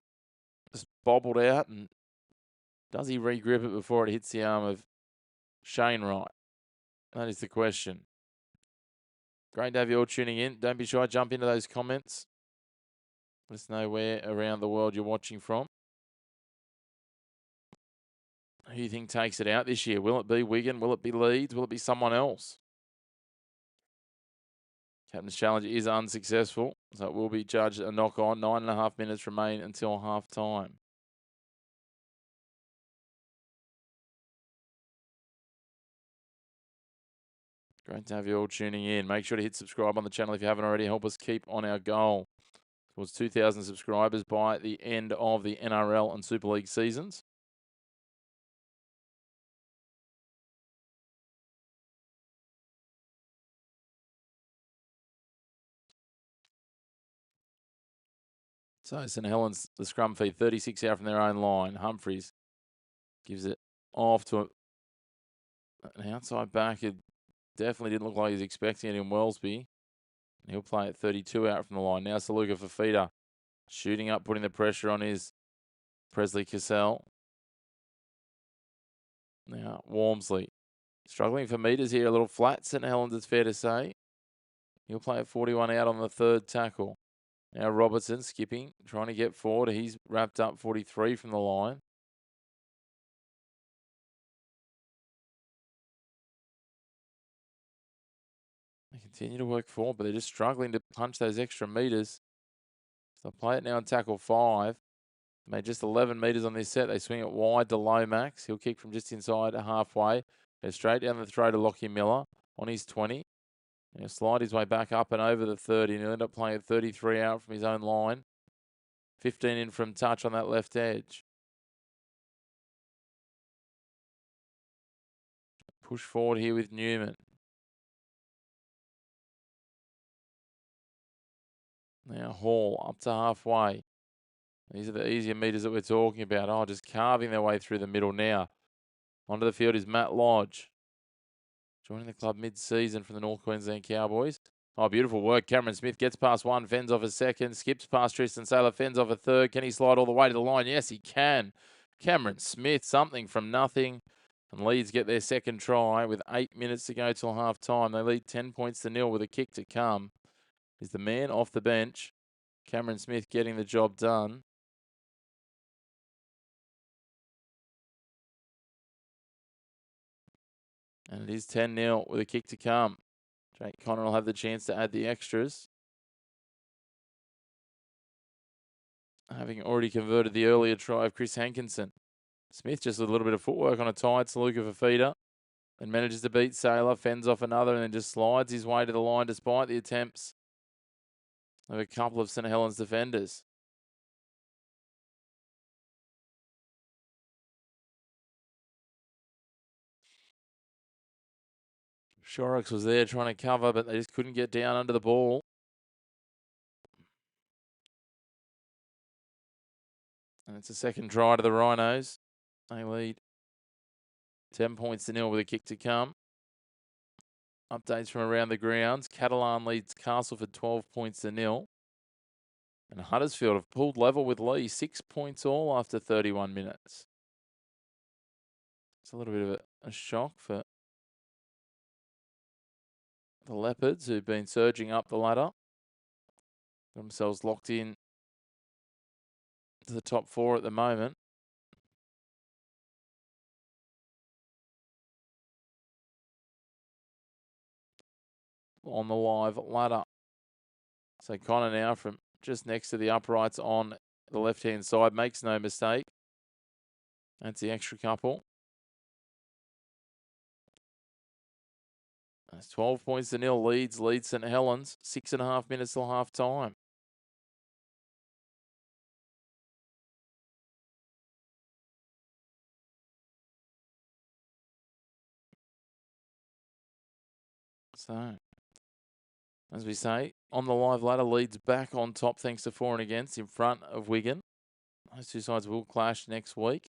just bobbled out, and does he re-grip it before it hits the arm of Shane Wright? That is the question. Great to have you all tuning in. Don't be shy, jump into those comments. Let us know where around the world you're watching from. Who do you think takes it out this year? Will it be Wigan? Will it be Leeds? Will it be someone else? Captain's challenge is unsuccessful, so it will be judged a knock on. 9.5 minutes remain until half time. Great to have you all tuning in. Make sure to hit subscribe on the channel if you haven't already. Help us keep on our goal towards 2,000 subscribers by the end of the NRL and Super League seasons. So St Helens, the scrum feed, 36 out from their own line. Humphreys gives it off to an outside back. It definitely didn't look like he was expecting it in Wellesby. He'll play at 32 out from the line. Now Saluka Fafita shooting up, putting the pressure on his Presley Cassell. Now Walmsley struggling for metres here. A little flat, St Helens, it's fair to say. He'll play at 41 out on the third tackle. Now Robertson skipping, trying to get forward. He's wrapped up 43 from the line. They continue to work forward, but they're just struggling to punch those extra metres. So they'll play it now on tackle 5. Made just 11 metres on this set. They swing it wide to Lomax. He'll kick from just inside halfway. Go straight down the throw to Lockie Miller on his 20. He'll slide his way back up and over the 30, and he'll end up playing at 33 out from his own line. 15 in from touch on that left edge. Push forward here with Newman. Now Hall up to halfway. These are the easier metres that we're talking about. Oh, just carving their way through the middle now. Onto the field is Matt Lodge. Joining the club mid-season from the North Queensland Cowboys. Oh, beautiful work. Cameron Smith gets past one, fends off a second, skips past Tristan Saylor, fends off a third. Can he slide all the way to the line? Yes, he can. Cameron Smith, something from nothing. And Leeds get their second try with 8 minutes to go till half time. They lead 10 points to nil with a kick to come. Is the man off the bench. Cameron Smith getting the job done. And it is 10-0 with a kick to come. Jake Connor will have the chance to add the extras. Having already converted the earlier try of Chris Hankinson. Smith just a little bit of footwork on a tight Saluka for feeder. And manages to beat Saylor, fends off another, and then just slides his way to the line despite the attempts of a couple of St Helens defenders. Shorrocks was there trying to cover, but they just couldn't get down under the ball. And it's a second try to the Rhinos. They lead 10 points to nil with a kick to come. Updates from around the grounds. Catalan leads Castleford 12 points to nil. And Huddersfield have pulled level with Lee, 6 points all after 31 minutes. It's a little bit of a shock for the Leopards, who've been surging up the ladder. Got themselves locked in to the top 4 at the moment. On the live ladder. So Connor now from just next to the uprights on the left-hand side, makes no mistake. That's the extra couple. That's 12 points to nil. Leeds St Helens. 6.5 minutes till half time. So, as we say, on the live ladder, Leeds back on top thanks to 4 and against in front of Wigan. Those two sides will clash next week.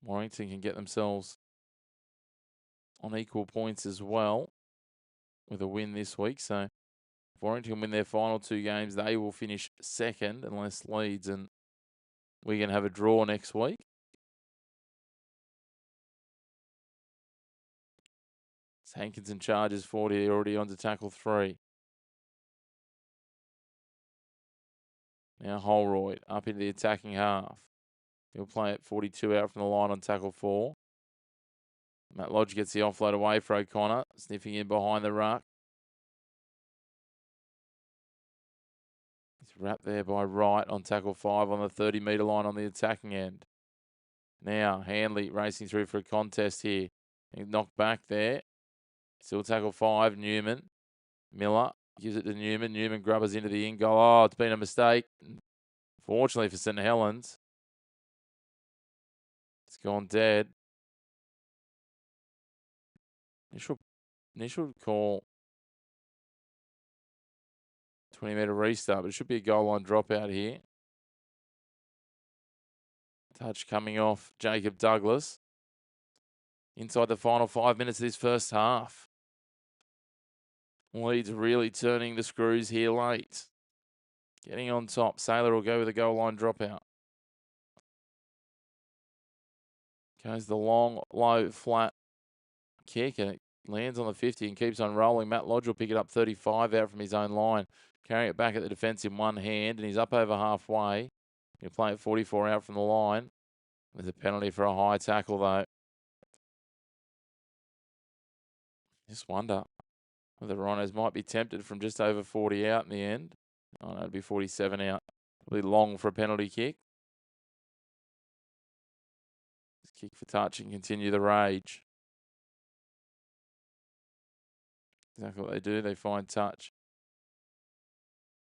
Warrington can get themselves on equal points as well with a win this week. So if Warrington win their final 2 games, they will finish second unless Leeds and Wigan have a draw next week. Hankinson charges 40, already on to tackle 3. Now Holroyd up into the attacking half. He'll play at 42 out from the line on tackle 4. Matt Lodge gets the offload away for O'Connor, sniffing in behind the ruck. He's wrapped there by Wright on tackle 5 on the 30-metre line on the attacking end. Now Handley racing through for a contest here. He's knocked back there. Still tackle 5, Newman. Miller gives it to Newman. Newman grubbers into the in goal. Oh, it's been a mistake. Fortunately for St Helens, it's gone dead. Initial call, 20-metre restart, but it should be a goal line dropout here. Touch coming off Jacob Douglas. Inside the final 5 minutes of this first half. Leeds really turning the screws here late. Getting on top. Saylor will go with a goal line dropout. Goes the long, low, flat kick, and it lands on the 50 and keeps on rolling. Matt Lodge will pick it up 35 out from his own line. Carrying it back at the defence in one hand, and he's up over halfway. He'll play at 44 out from the line. There's a penalty for a high tackle, though. Just wonder whether the Rhinos might be tempted from just over 40 out in the end. Oh, no, it'd be 47 out. It'll be long for a penalty kick. Just kick for touch and continue the rage. Exactly what they do. They find touch.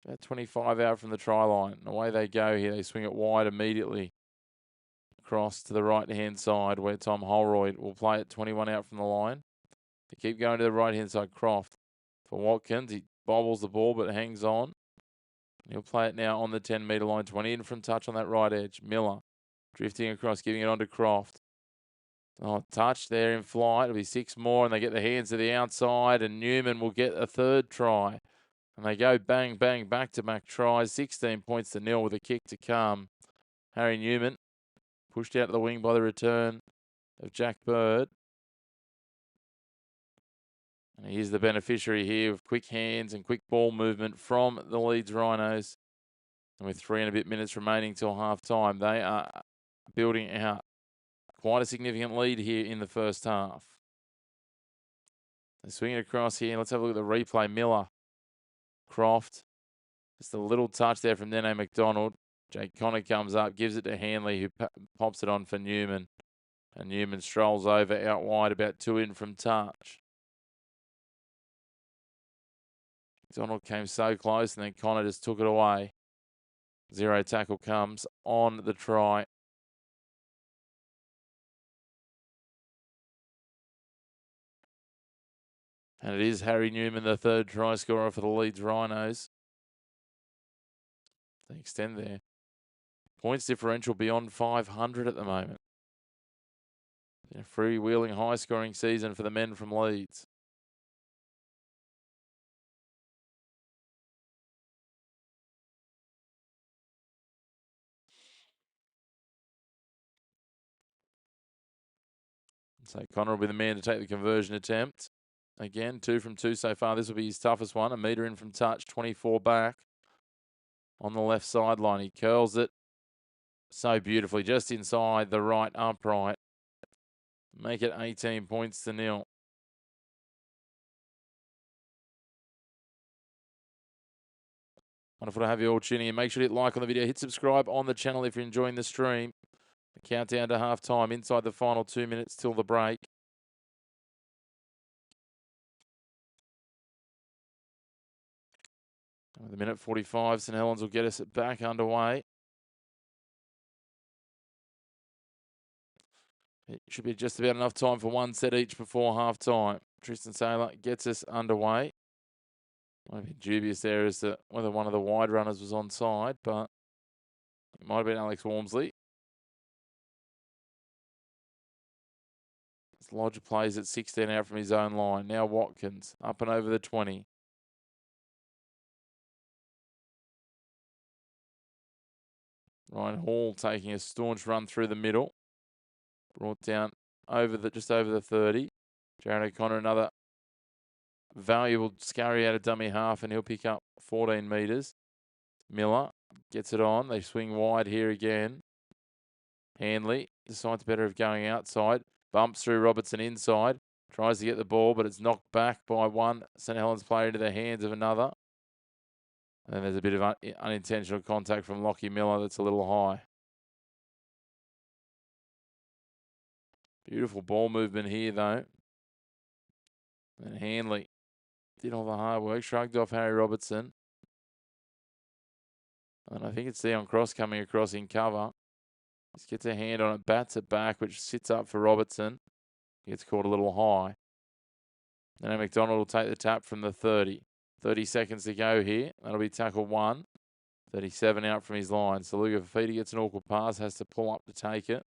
About 25 out from the try line. And away they go here. They swing it wide immediately. Across to the right-hand side where Tom Holroyd will play it 21 out from the line. They keep going to the right-hand side. Croft for Watkins. He bobbles the ball but hangs on. He'll play it now on the 10-metre line. 20 in from touch on that right edge. Miller drifting across, giving it on to Croft. Oh, touch there in flight. It'll be 6 more, and they get the hands to the outside, and Newman will get a 3rd try. And they go bang, bang, back-to-back tries. 16 points to nil with a kick to come. Harry Newman pushed out to the wing by the return of Jack Bird. And he's the beneficiary here of quick hands and quick ball movement from the Leeds Rhinos. And with 3 and a bit minutes remaining till half-time, they are building out quite a significant lead here in the first half. They swing it across here. Let's have a look at the replay. Miller, Croft. Just a little touch there from Nene McDonald. Jake Connor comes up, gives it to Hanley, who pops it on for Newman. And Newman strolls over out wide, about 2 in from touch. McDonald came so close, and then Connor just took it away. 0 tackle comes on the try. And it is Harry Newman, the third try scorer for the Leeds Rhinos. They extend their points differential beyond 500 at the moment. A freewheeling high-scoring season for the men from Leeds. So Connor will be the man to take the conversion attempt. Again, 2 from 2 so far. This will be his toughest one. A metre in from touch, 24 back on the left sideline. He curls it so beautifully, just inside the right upright. Make it 18 points to 0. Wonderful to have you all tuning in. Make sure to hit like on the video. Hit subscribe on the channel if you're enjoying the stream. The countdown to half time inside the final 2 minutes till the break. With a minute 45, St Helens will get us back underway. It should be just about enough time for one set each before half time. Tristan Saylor gets us underway. Might be dubious there as to whether one of the wide runners was onside, but it might have been Alex Walmsley. Lodge plays at 16 out from his own line. Now Watkins up and over the 20. Ryan Hall taking a staunch run through the middle. Brought down just over the 30. Jared O'Connor, another valuable scurry out of dummy half, and he'll pick up 14 metres. Miller gets it on. They swing wide here again. Hanley decides better of going outside. Bumps through Robertson inside. Tries to get the ball, but it's knocked back by one St Helens player into the hands of another. And then there's a bit of unintentional contact from Lockie Miller that's a little high. Beautiful ball movement here, though. And Hanley did all the hard work, shrugged off Harry Robertson. And I think it's Dion Cross coming across in cover. Just gets a hand on it, bats it back, which sits up for Robertson. Gets caught a little high. Then McDonald will take the tap from the 30. 30 seconds to go here. That'll be tackle 1. 37 out from his line. So Luca Fafita gets an awkward pass, has to pull up to take it.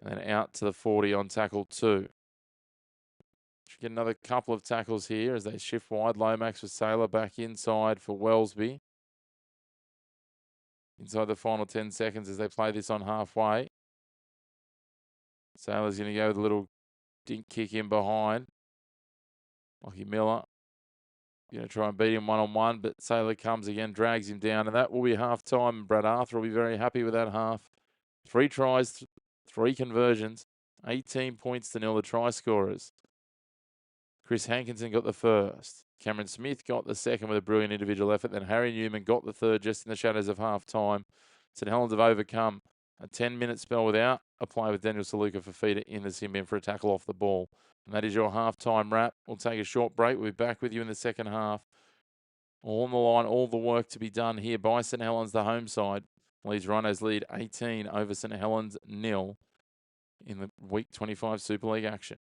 And then out to the 40 on tackle 2. Should get another couple of tackles here as they shift wide. Lomax with Saylor back inside for Wellesby. Inside the final 10 seconds as they play this on halfway. Saylor's going to go with a little dink kick in behind. Lockie Miller going to try and beat him one-on-one, but Saylor comes again, drags him down, and that will be half-time. Brad Arthur will be very happy with that half. 3 tries, 3 conversions, 18 points to 0, the try scorers. Chris Hankinson got the first. Cameron Smith got the second with a brilliant individual effort. Then Harry Newman got the third just in the shadows of half-time. St Helens have overcome a 10-minute spell without a play with Daniel Saluka Fafita in the sin bin for a tackle off the ball. And that is your half-time wrap. We'll take a short break. We'll be back with you in the second half. All on the line, all the work to be done here by St Helens, the home side. Leeds Rhinos lead 18 over St Helens 0 in the Week 25 Super League action.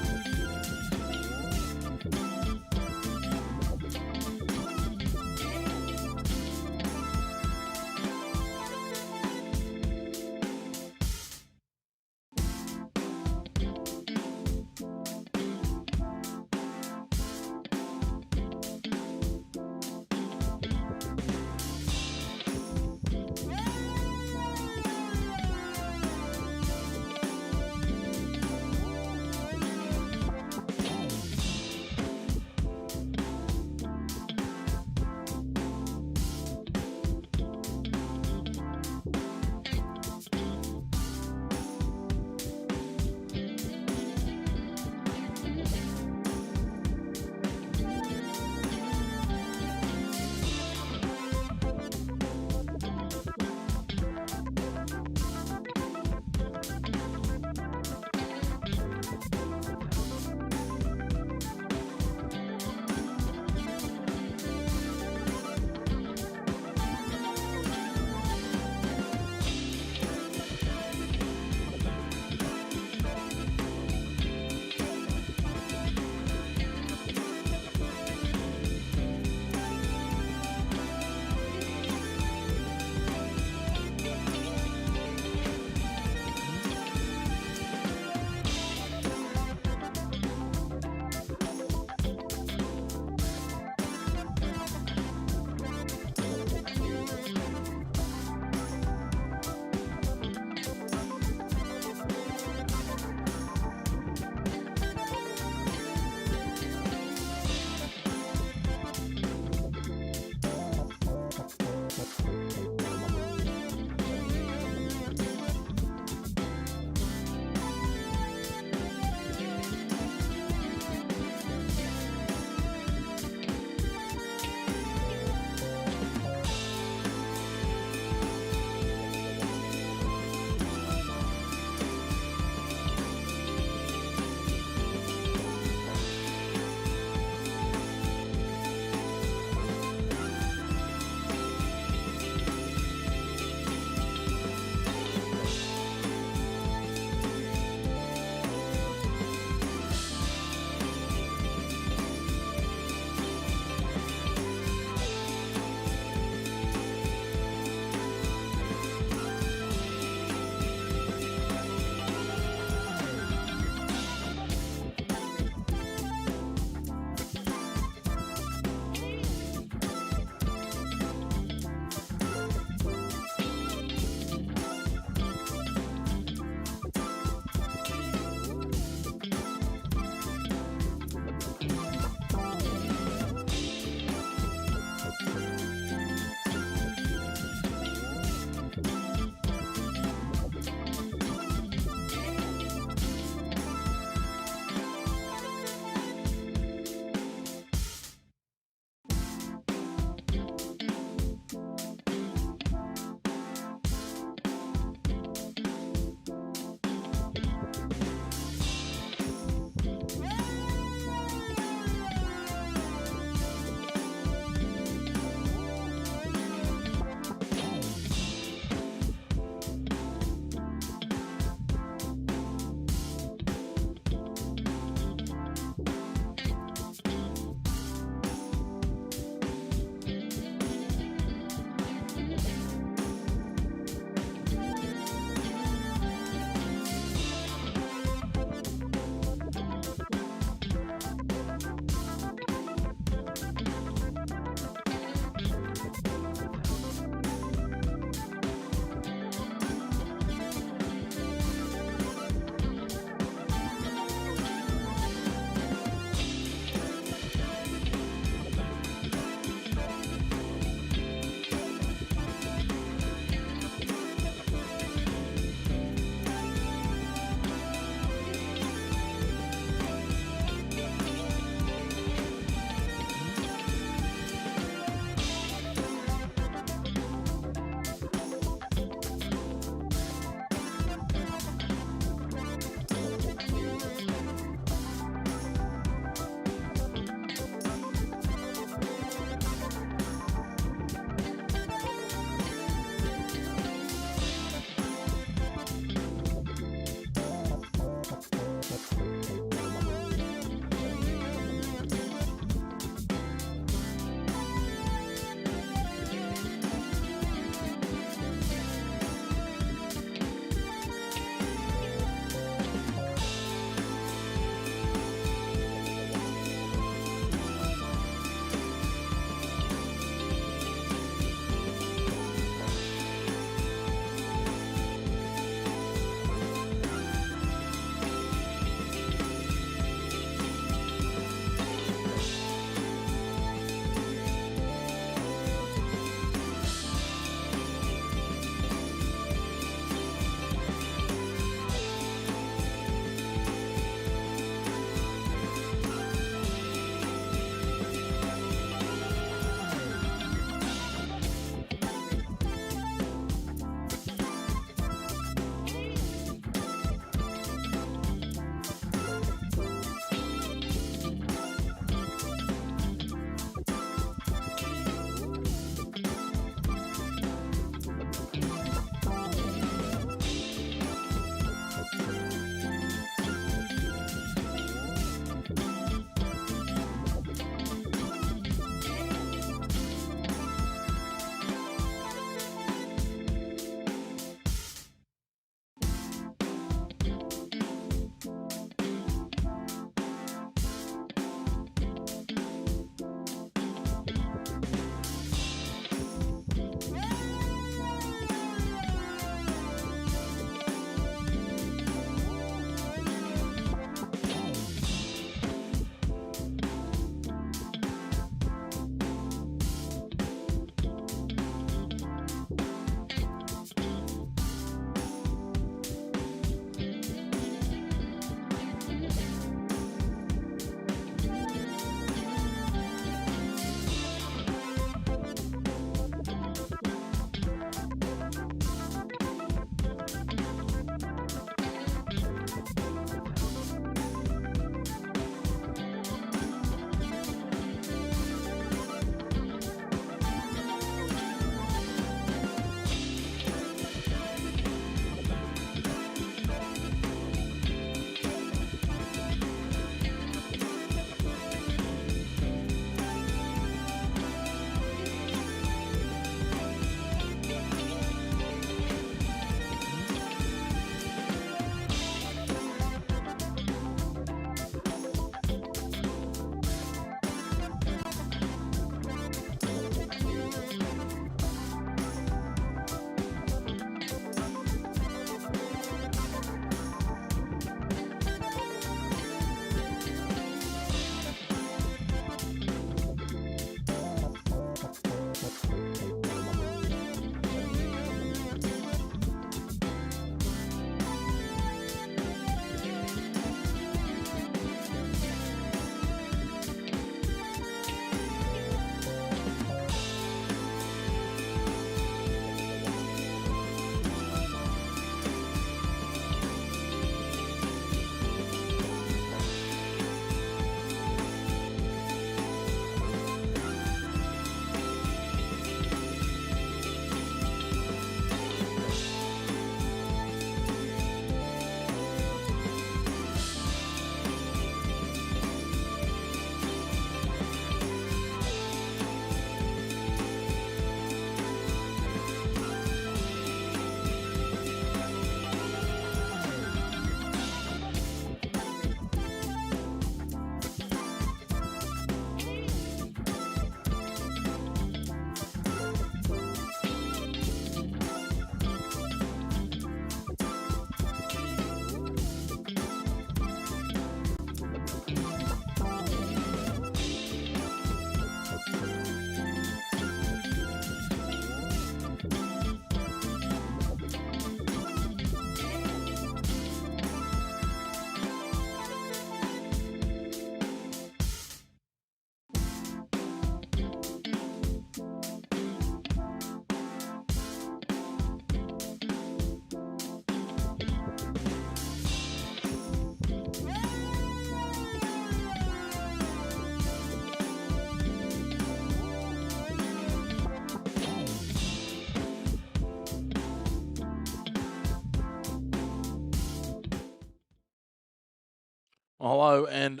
Hello and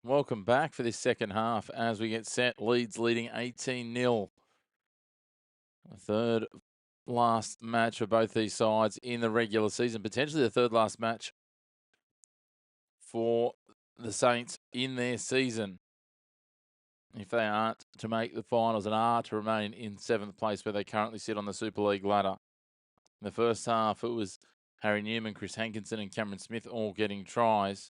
welcome back for this second half as we get set. Leeds leading 18-0. The third last match for both these sides in the regular season, potentially the third last match for the Saints in their season. If they aren't to make the finals and are to remain in 7th place where they currently sit on the Super League ladder. In the first half, it was Harry Newman, Chris Hankinson and Cameron Smith all getting tries.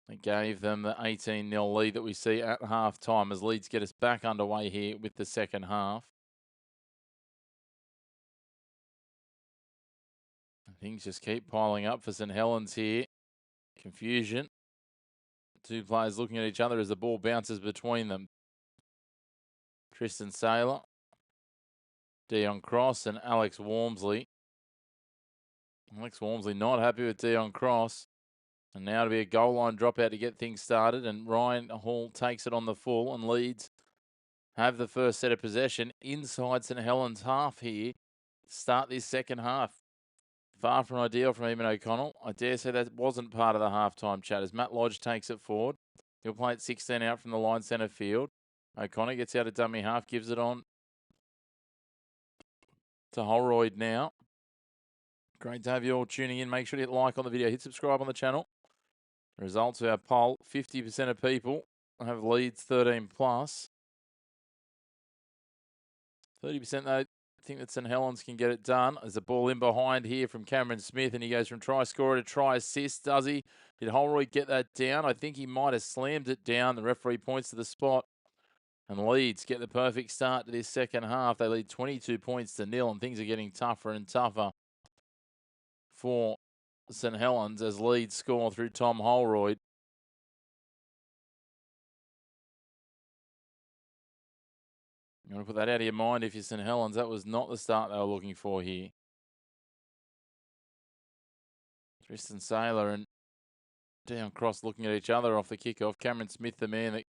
It gave them the 18-0 lead that we see at half-time as Leeds get us back underway here with the second half. Things just keep piling up for St Helens here. Confusion. Two players looking at each other as the ball bounces between them. Tristan Saylor, Dion Cross and Alex Walmsley. Alex Walmsley not happy with Dion Cross. And now to be a goal line dropout to get things started. And Ryan Hall takes it on the full and Leeds have the first set of possession inside St Helens half here. Start this second half. Far from ideal from Eamon O'Connell. I dare say that wasn't part of the halftime chat as Matt Lodge takes it forward. He'll play it 16 out from the line centre field. O'Connor gets out a dummy half, gives it on to Holroyd now. Great to have you all tuning in. Make sure to hit like on the video, hit subscribe on the channel. The results of our poll, 50% of people have Leeds 13 plus. 30% though think that St Helens can get it done. There's a ball in behind here from Cameron Smith, and he goes from try scorer to try assist, does he? Did Holroyd get that down? I think he might have slammed it down. The referee points to the spot. And Leeds get the perfect start to this second half. They lead 22 points to 0, and things are getting tougher and tougher for St Helens as Leeds score through Tom Holroyd. You want to put that out of your mind if you're St Helens. That was not the start they were looking for here. Tristan Saylor and Dion Cross looking at each other off the kickoff. Cameron Smith, the man that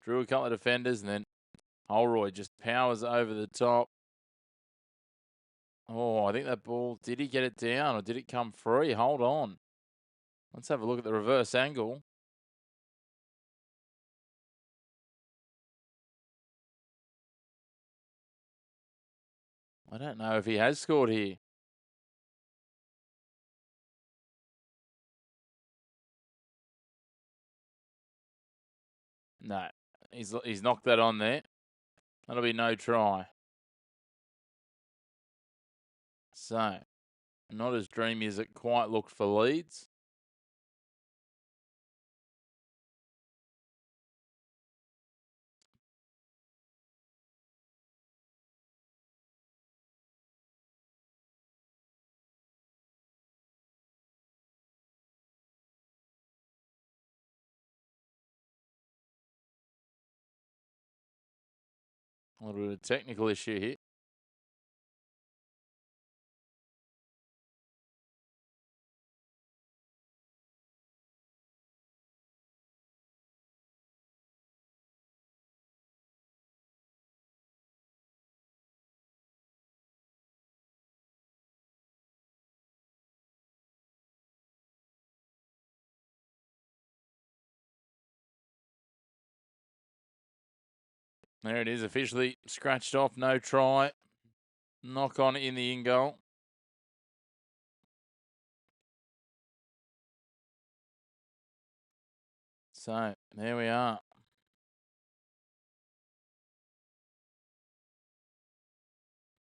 drew a couple of defenders, and then Holroyd just powers over the top. Oh, I think that ball, did he get it down or did it come free? Hold on. Let's have a look at the reverse angle. I don't know if he has scored here. No, he's knocked that on there. That'll be no try. So, not as dreamy as it quite looked for Leeds. A little bit of technical issue here. There it is, officially scratched off, no try. Knock on in the in goal. So, there we are.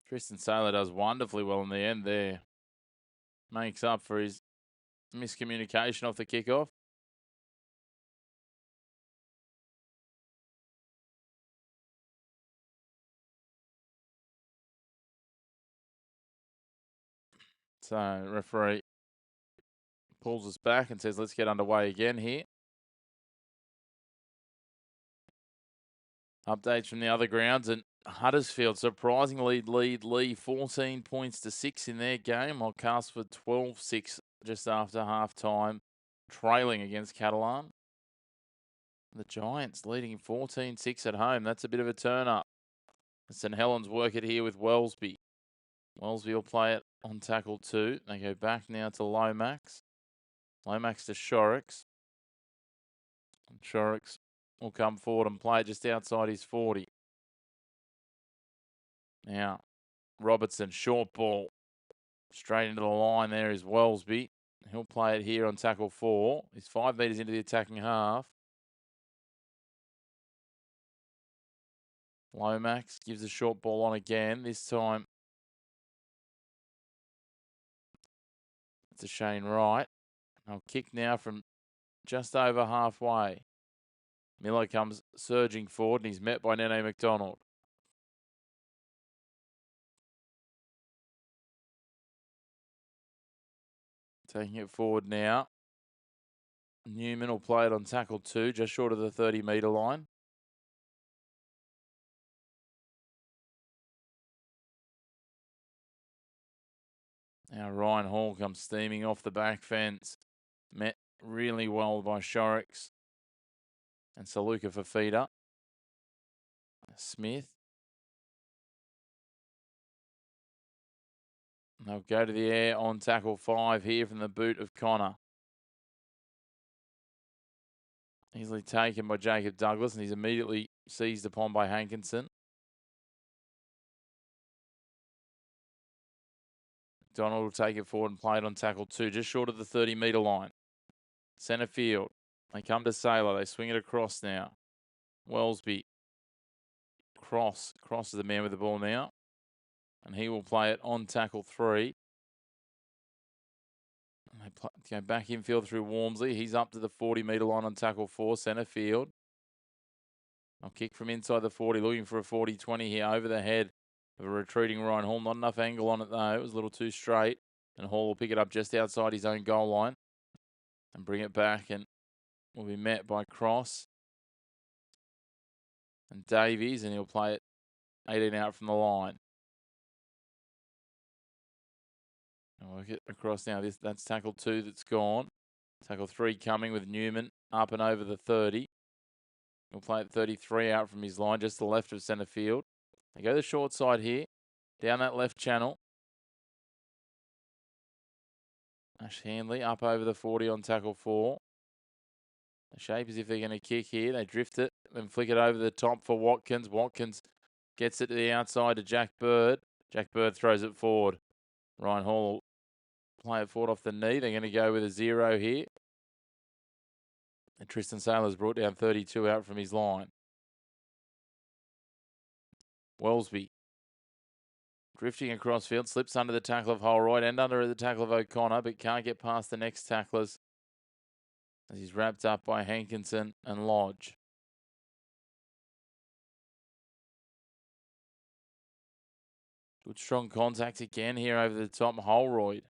Tristan Saylor does wonderfully well in the end there. Makes up for his miscommunication off the kickoff. So, referee pulls us back and says, let's get underway again here. Updates from the other grounds, and Huddersfield surprisingly lead Lee 14 points to 6 in their game, while Castleford 12-6 just after half-time, trailing against Catalan. The Giants leading 14-6 at home. That's a bit of a turn-up. St Helens work it here with Wellesby. Wellesby will play it on tackle 2. They go back now to Lomax. Lomax to Shorrocks. Shorrocks will come forward and play just outside his 40. Now, Robertson, short ball. Straight into the line there is Wellesby. He'll play it here on tackle 4. He's 5 metres into the attacking half. Lomax gives a short ball on again. This time it's a Shane Wright. I'll kick now from just over halfway. Miller comes surging forward and he's met by Nene McDonald. Taking it forward now. Newman will play it on tackle 2, just short of the 30-metre line. Now Ryan Hall comes steaming off the back fence. Met really well by Shorrocks and Saluka for feeder. Smith. They'll go to the air on tackle 5 here from the boot of Connor. Easily taken by Jacob Douglas, and he's immediately seized upon by Hankinson. McDonald will take it forward and play it on tackle 2, just short of the 30-metre line. Centre field. They come to Saylor. They swing it across now. Wellesby. Cross is the man with the ball now. And he will play it on tackle 3. And they go back infield through Walmsley. He's up to the 40-metre line on tackle 4, centre field. I'll kick from inside the 40, looking for a 40-20 here over the head of a retreating Ryan Hall. Not enough angle on it, though. It was a little too straight. And Hall will pick it up just outside his own goal line and bring it back, and will be met by Cross and Davies, and he'll play it 18 out from the line. I'll work it across now. That's tackle 2 that's gone. Tackle 3 coming with Newman up and over the 30. He'll play it 33 out from his line, just to the left of centre field. They go the short side here, down that left channel. Ash Handley up over the 40 on tackle 4. The shape is if they're going to kick here. They drift it, then flick it over the top for Watkins. Watkins gets it to the outside to Jack Bird. Jack Bird throws it forward. Ryan Hall will play it forward off the knee. They're going to go with a 0 here. And Tristan Saylor's brought down 32 out from his line. Wellesby drifting across field, slips under the tackle of Holroyd and under the tackle of O'Connor, but can't get past the next tacklers as he's wrapped up by Hankinson and Lodge. Good strong contact again here over the top. Holroyd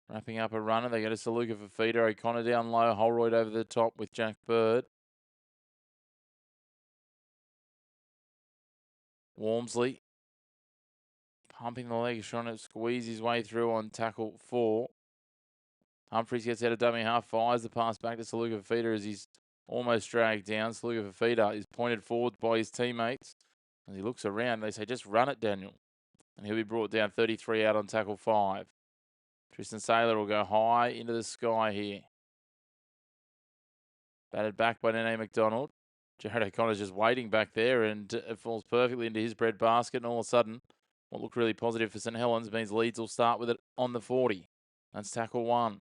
wrapping up a runner. They go to Saluka for feeder. O'Connor down low. Holroyd over the top with Jack Bird. Walmsley pumping the legs, trying to squeeze his way through on tackle 4. Humphries gets out of dummy half, fires the pass back to Saluka for feeder as he's almost dragged down. Saluka for feeder is pointed forward by his teammates. As he looks around, they say, just run it, Daniel. And he'll be brought down 33 out on tackle 5. Tristan Saylor will go high into the sky here. Batted back by Nene McDonald. Jared O'Connor's just waiting back there, and it falls perfectly into his bread basket. And all of a sudden, what looked really positive for St Helens means Leeds will start with it on the 40. That's tackle 1.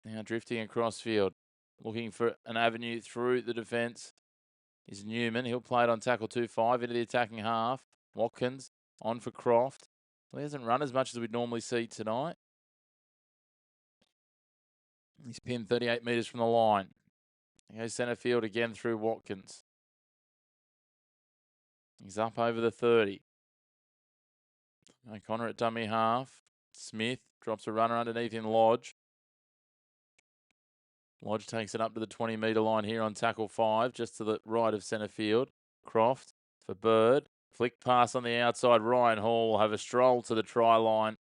Now drifting across field, looking for an avenue through the defence is Newman. He'll play it on tackle 2-5 into the attacking half. Watkins on for Croft. Well, he hasn't run as much as we'd normally see tonight. He's pinned 38 metres from the line. He goes centre field again through Watkins. He's up over the 30. O'Connor at dummy half. Smith drops a runner underneath in Lodge. Lodge takes it up to the 20-metre line here on tackle 5, just to the right of centre field. Croft for Bird. Flick pass on the outside. Ryan Hall will have a stroll to the try line.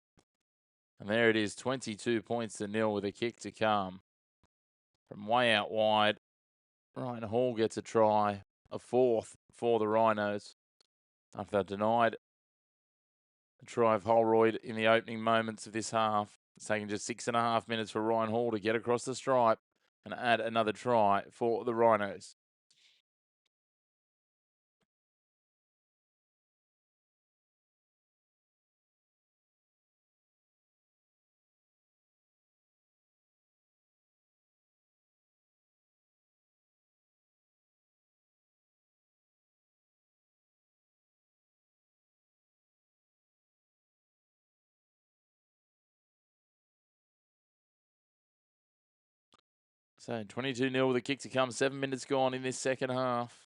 And there it is, 22 points to 0 with a kick to come. From way out wide, Ryan Hall gets a try, a 4th for the Rhinos. After they're denied a try of Holroyd in the opening moments of this half. It's taken just 6.5 minutes for Ryan Hall to get across the stripe. and add another try for the Rhinos. So 22-0 with a kick to come. 7 minutes gone in this second half.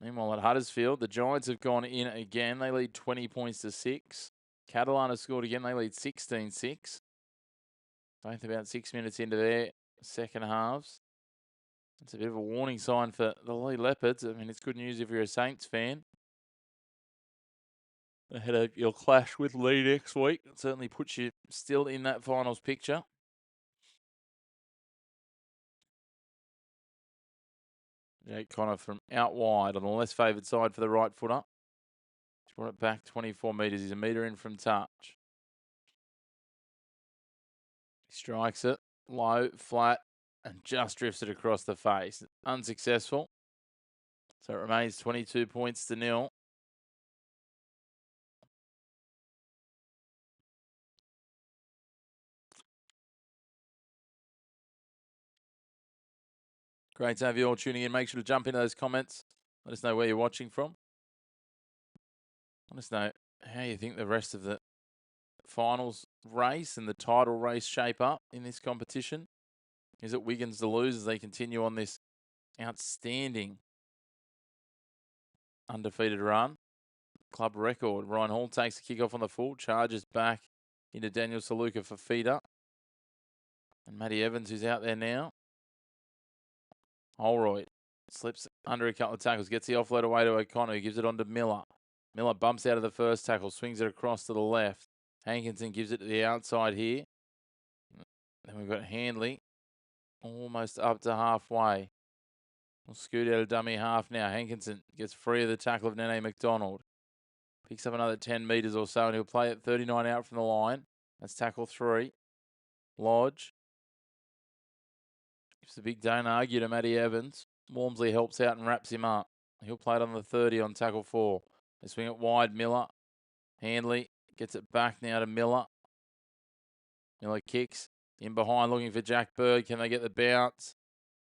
Meanwhile, at Huddersfield, the Giants have gone in again. They lead 20 points to 6. Catalan have scored again. They lead 16-6. Both about 6 minutes into their second halves. It's a bit of a warning sign for the Lee Leopards. I mean, it's good news if you're a Saints fan. Ahead of your clash with Lee next week. It certainly puts you still in that finals picture. Jake Connor from out wide on the less favoured side for the right footer. He's brought it back 24 metres. He's a metre in from touch. He strikes it low, flat, and just drifts it across the face. Unsuccessful. So it remains 22 points to 0. Great to have you all tuning in. Make sure to jump into those comments. Let us know where you're watching from. Let us know how you think the rest of the finals race and the title race shape up in this competition. Is it Wiggins to lose as they continue on this outstanding undefeated run? Club record. Ryan Hall takes the kickoff on the full, charges back into Daniel Saluka for feeder. And Matty Evans, who's out there now. Holroyd slips under a couple of tackles, gets the offload away to O'Connor, who gives it on to Miller. Miller bumps out of the first tackle, swings it across to the left. Hankinson gives it to the outside here. Then we've got Handley almost up to halfway. We'll scoot out a dummy half now. Hankinson gets free of the tackle of Nene McDonald. Picks up another 10 metres or so, and he'll play it 39 out from the line. That's tackle 3. Lodge gives the big don't argue to Matty Evans. Walmsley helps out and wraps him up. He'll play it on the 30 on tackle 4. They swing it wide, Miller. Handley gets it back now to Miller. Miller kicks in behind, looking for Jack Bird. Can they get the bounce?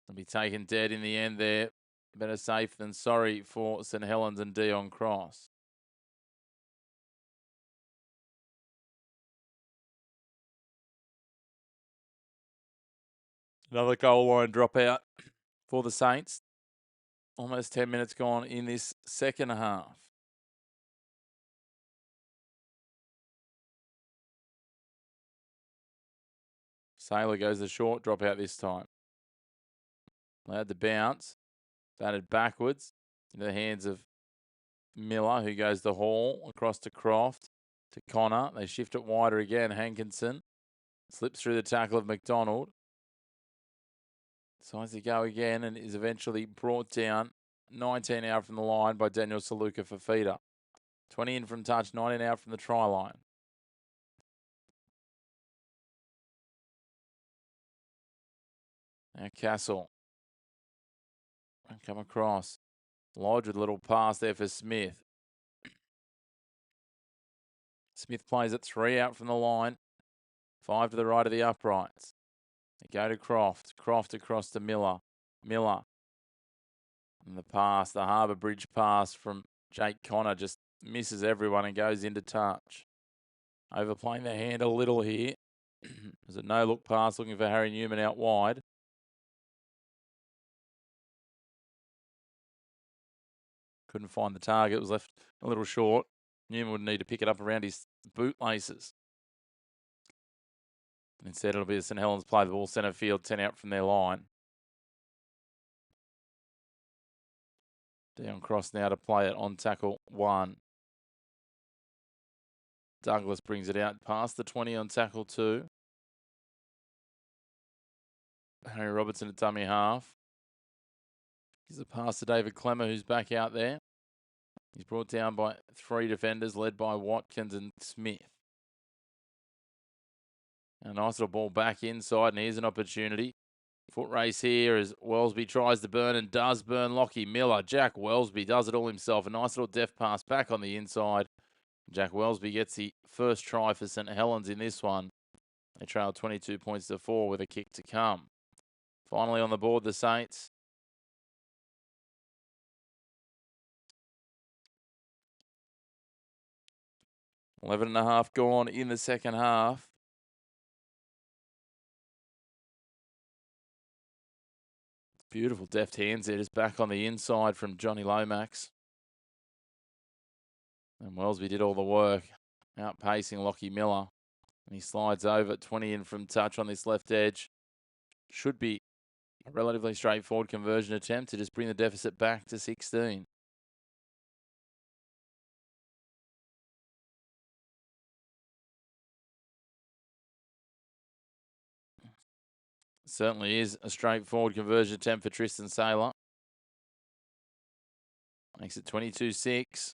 They'll be taken dead in the end there. Better safe than sorry for St Helens and Dion Cross. Another goal line dropout for the Saints. Almost 10 minutes gone in this second half. Sailor goes the short dropout this time. Allowed to bounce. Batted backwards into the hands of Miller, who goes to Hall, across to Croft, to Connor. They shift it wider again. Hankinson slips through the tackle of McDonald. Decides to go again and is eventually brought down 19 out from the line by Daniel Saluka for feeder. 20 in from touch, 19 out from the try line. Now Castle. And come across. Lodge with a little pass there for Smith. Smith plays it 3 out from the line. 5 to the right of the uprights. They go to Croft. Croft across to Miller. Miller. And the pass, the Harbour Bridge pass from Jake Connor just misses everyone and goes into touch. Overplaying the hand a little here. There's a no-look pass looking for Harry Newman out wide. Couldn't find the target. It was left a little short. Newman would need to pick it up around his bootlaces. Instead, it'll be the St Helens play the ball centre field, 10 out from their line. Down cross now to play it on tackle 1. Douglas brings it out past the 20 on tackle 2. Harry Robertson at dummy half. Gives a pass to David Clemmer, who's back out there. He's brought down by 3 defenders, led by Watkins and Smith. A nice little ball back inside, and here's an opportunity. Foot race here as Wellesby tries to burn and does burn Lockie Miller. Jack Wellesby does it all himself. A nice little deft pass back on the inside. Jack Wellesby gets the first try for St Helens in this one. They trail 22 points to 4 with a kick to come. Finally on the board, the Saints. Eleven and a half gone in the second half. Beautiful deft hands there, just back on the inside from Johnny Lomax. And Wellesby did all the work, outpacing Lockie Miller. And he slides over, 20 in from touch on this left edge. Should be a relatively straightforward conversion attempt to just bring the deficit back to 16. Certainly is a straightforward conversion attempt for Tristan Saylor. Makes it 22-6.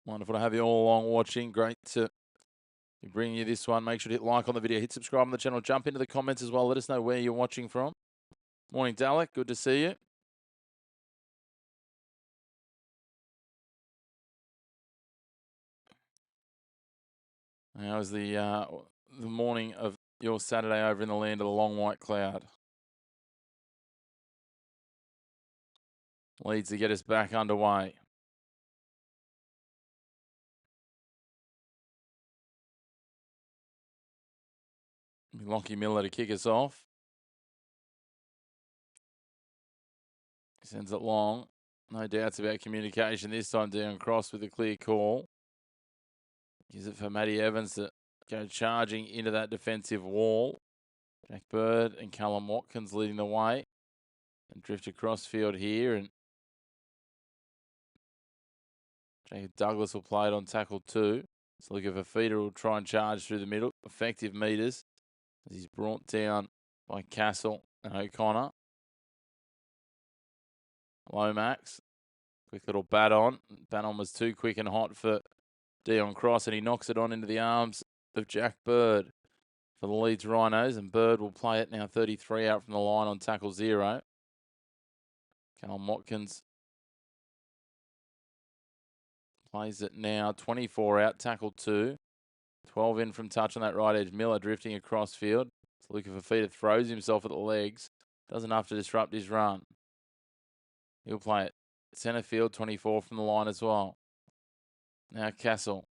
Wonderful to have you all along watching. Great to be bringing you this one. Make sure to hit like on the video, hit subscribe on the channel, jump into the comments as well. Let us know where you're watching from. Morning, Dalek. Good to see you. How's the morning of your Saturday over in the land of the long white cloud? Leeds to get us back underway. Lockie Miller to kick us off. Sends it long. No doubts about communication this time down cross with a clear call. Gives it for Matty Evans to go charging into that defensive wall. Jack Bird and Callum Watkins leading the way. And drift across field here. And Jacob Douglas will play it on tackle 2. So look, if a feeder will try and charge through the middle. Effective meters as he's brought down by Castle and O'Connor. Lomax. Quick little bat on. Bat on was too quick and hot for Dion Cross, and he knocks it on into the arms of Jack Bird for the Leeds Rhinos, and Bird will play it now 33 out from the line on tackle 0. Callum Watkins plays it now 24 out, tackle 2. 12 in from touch on that right edge. Miller drifting across field. So Luca Fafita throws himself at the legs. Does enough to disrupt his run. He'll play it centre field, 24 from the line as well. Now Castle.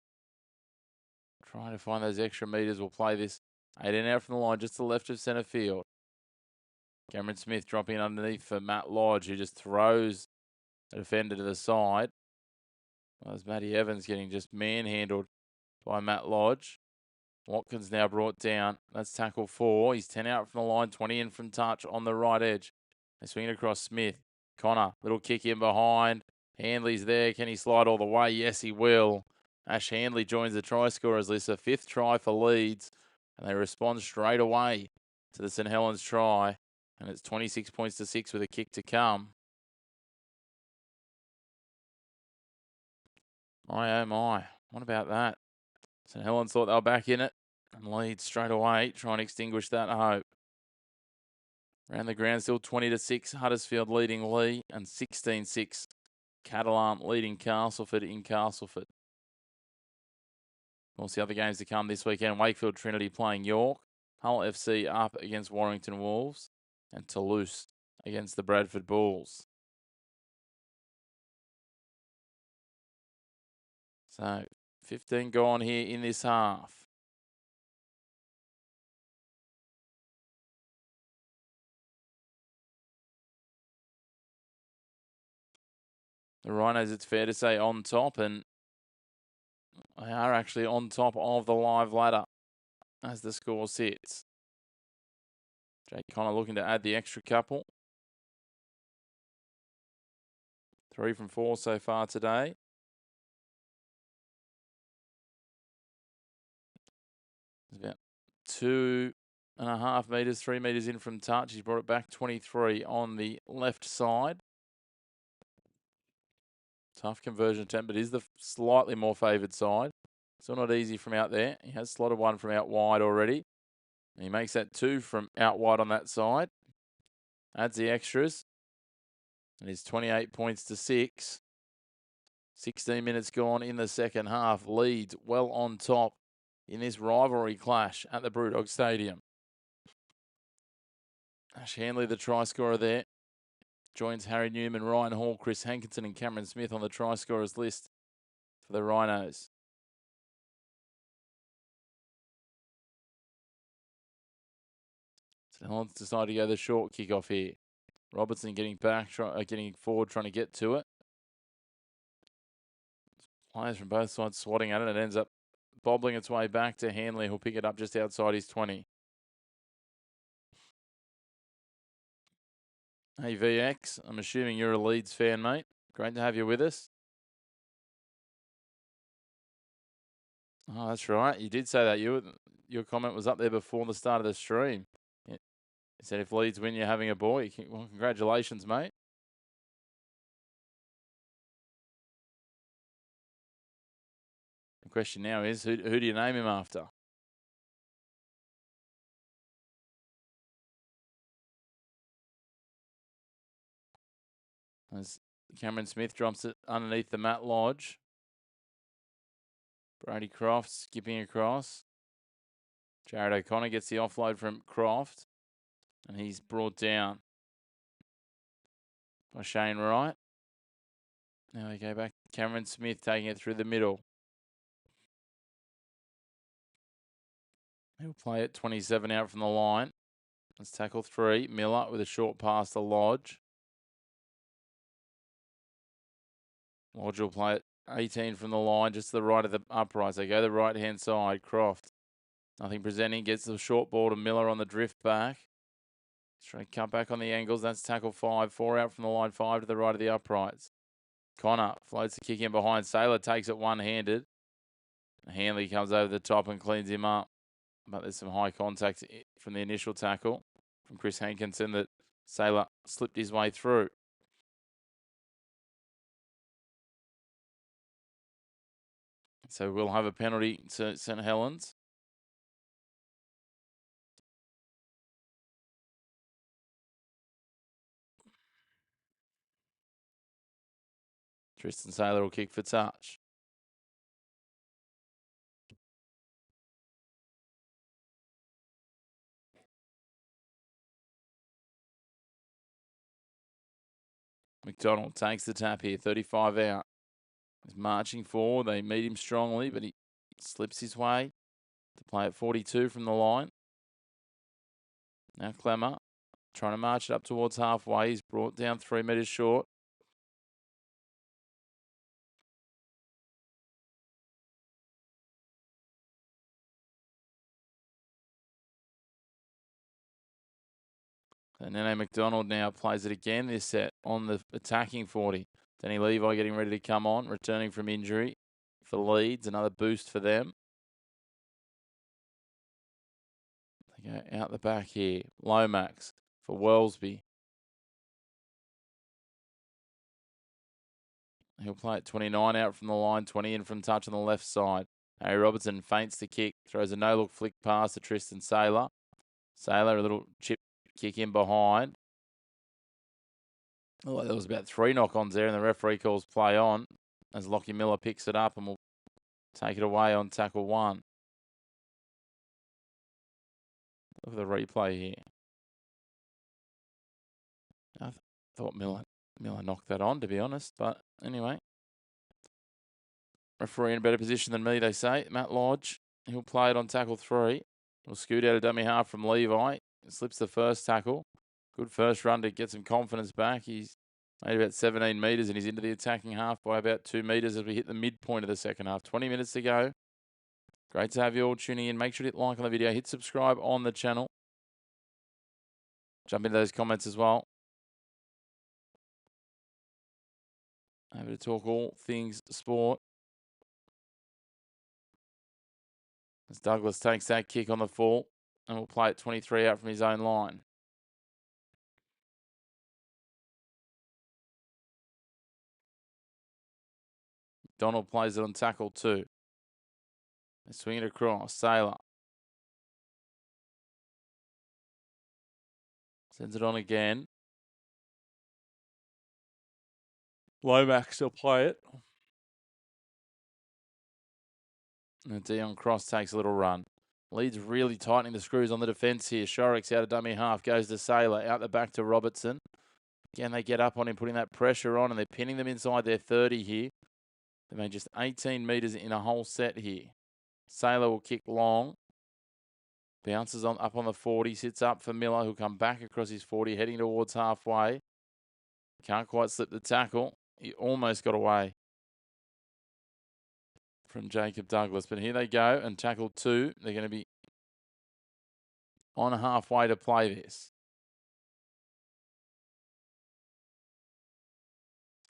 Trying to find those extra meters. We'll play this 18 out from the line, just to the left of centre field. Cameron Smith dropping underneath for Matt Lodge, who just throws a defender to the side. Well, there's Matty Evans getting just manhandled by Matt Lodge. Watkins now brought down. That's tackle 4. He's 10 out from the line, 20 in from touch on the right edge. They swing it across Smith. Connor, little kick in behind. Handley's there. Can he slide all the way? Yes, he will. Ash Handley joins the try scorers list. A 5th try for Leeds. And they respond straight away to the St Helens try. And it's 26 points to 6 with a kick to come. My oh my. What about that? St Helens thought they were back in it. And Leeds straight away trying to extinguish that hope. Around the ground still 20 to 6. Huddersfield leading Lee. And 16-6. Catalan leading Castleford in Castleford. We'll see other games to come this weekend. Wakefield Trinity playing York. Hull FC up against Warrington Wolves. And Toulouse against the Bradford Bulls. So 15 gone here in this half. The Rhinos, it's fair to say, on top, and they are actually on top of the live ladder as the score sits. Jake Connor looking to add the extra couple. 3 from 4 so far today. It's about 2.5 metres, 3 metres in from touch. He's brought it back 23 on the left side. Tough conversion attempt, but is the slightly more favoured side. Still not easy from out there. He has slotted one from out wide already. And he makes that 2 from out wide on that side. Adds the extras. And it's 28 points to 6. 16 minutes gone in the second half. Leeds well on top in this rivalry clash at the Brewdog Stadium. Ash Hanley, the try scorer there, joins Harry Newman, Ryan Hall, Chris Hankinson and Cameron Smith on the try scorers list for the Rhinos. St Helens decide to go the short kick-off here. Robertson getting back, getting forward, trying to get to it. Players from both sides swatting at it. It ends up bobbling its way back to Hanley, who'll pick it up just outside his 20. Hey, VX, I'm assuming you're a Leeds fan, mate. Great to have you with us. Oh, that's right. You did say that. Your comment was up there before the start of the stream. You said if Leeds win, you're having a boy. Well, congratulations, mate. The question now is, who do you name him after? As Cameron Smith drops it underneath the Matt Lodge. Brody Croft skipping across. Jared O'Connor gets the offload from Croft. And he's brought down by Shane Wright. Now we go back. Cameron Smith taking it through the middle. He'll play it 27 out from the line. Let's tackle 3. Miller with a short pass to Lodge. Lodge will play it 18 from the line, just to the right of the uprights. They go the right-hand side. Croft. Nothing presenting. Gets the short ball to Miller on the drift back. Straight cut back on the angles. That's tackle 5. 4 out from the line. 5 to the right of the uprights. Connor floats the kick in behind. Saylor takes it one-handed. Hanley comes over the top and cleans him up. But there's some high contact from the initial tackle from Chris Hankinson that Saylor slipped his way through. So we'll have a penalty to St Helens. Tristan Saylor will kick for touch. McDonald takes the tap here, 35 out. He's marching forward. They meet him strongly, but he slips his way to play at 42 from the line. Now Clemmer trying to march it up towards halfway. He's brought down 3 metres short. And Nene McDonald now plays it again this set on the attacking 40. Danny Levi getting ready to come on, returning from injury for Leeds. Another boost for them. They go out the back here. Lomax for Wellesby. He'll play at 29 out from the line, 20 in from touch on the left side. Harry Robertson feints the kick, throws a no-look flick pass to Tristan Saylor. Saylor, a little chip kick in behind. Oh, there was about 3 knock-ons there, and the referee calls play on as Lockie Miller picks it up and will take it away on tackle 1. Look at the replay here. I thought Miller knocked that on, to be honest. But anyway, referee in a better position than me, they say. Matt Lodge, he'll play it on tackle 3. He'll scoot out a dummy half from Levi. Slips the first tackle. Good first run to get some confidence back. He's made about 17 metres and he's into the attacking half by about 2 metres as we hit the midpoint of the second half. 20 minutes to go. Great to have you all tuning in. Make sure to hit like on the video. Hit subscribe on the channel. Jump into those comments as well. Happy to talk all things sport. As Douglas takes that kick on the full and will play it 23 out from his own line. Donald plays it on tackle 2. They swing it across. Sailor sends it on again. Lomax will play it. And Dion Cross takes a little run. Leeds really tightening the screws on the defence here. Shorrock's out of dummy half. Goes to Sailor. Out the back to Robertson. Again, they get up on him, putting that pressure on, and they're pinning them inside their 30 here. They made just 18 metres in a whole set here. Sailor will kick long. Bounces on up on the 40. Sits up for Miller, who'll come back across his 40, heading towards halfway. Can't quite slip the tackle. He almost got away from Jacob Douglas. But here they go, and tackle 2. They're going to be on halfway to play this.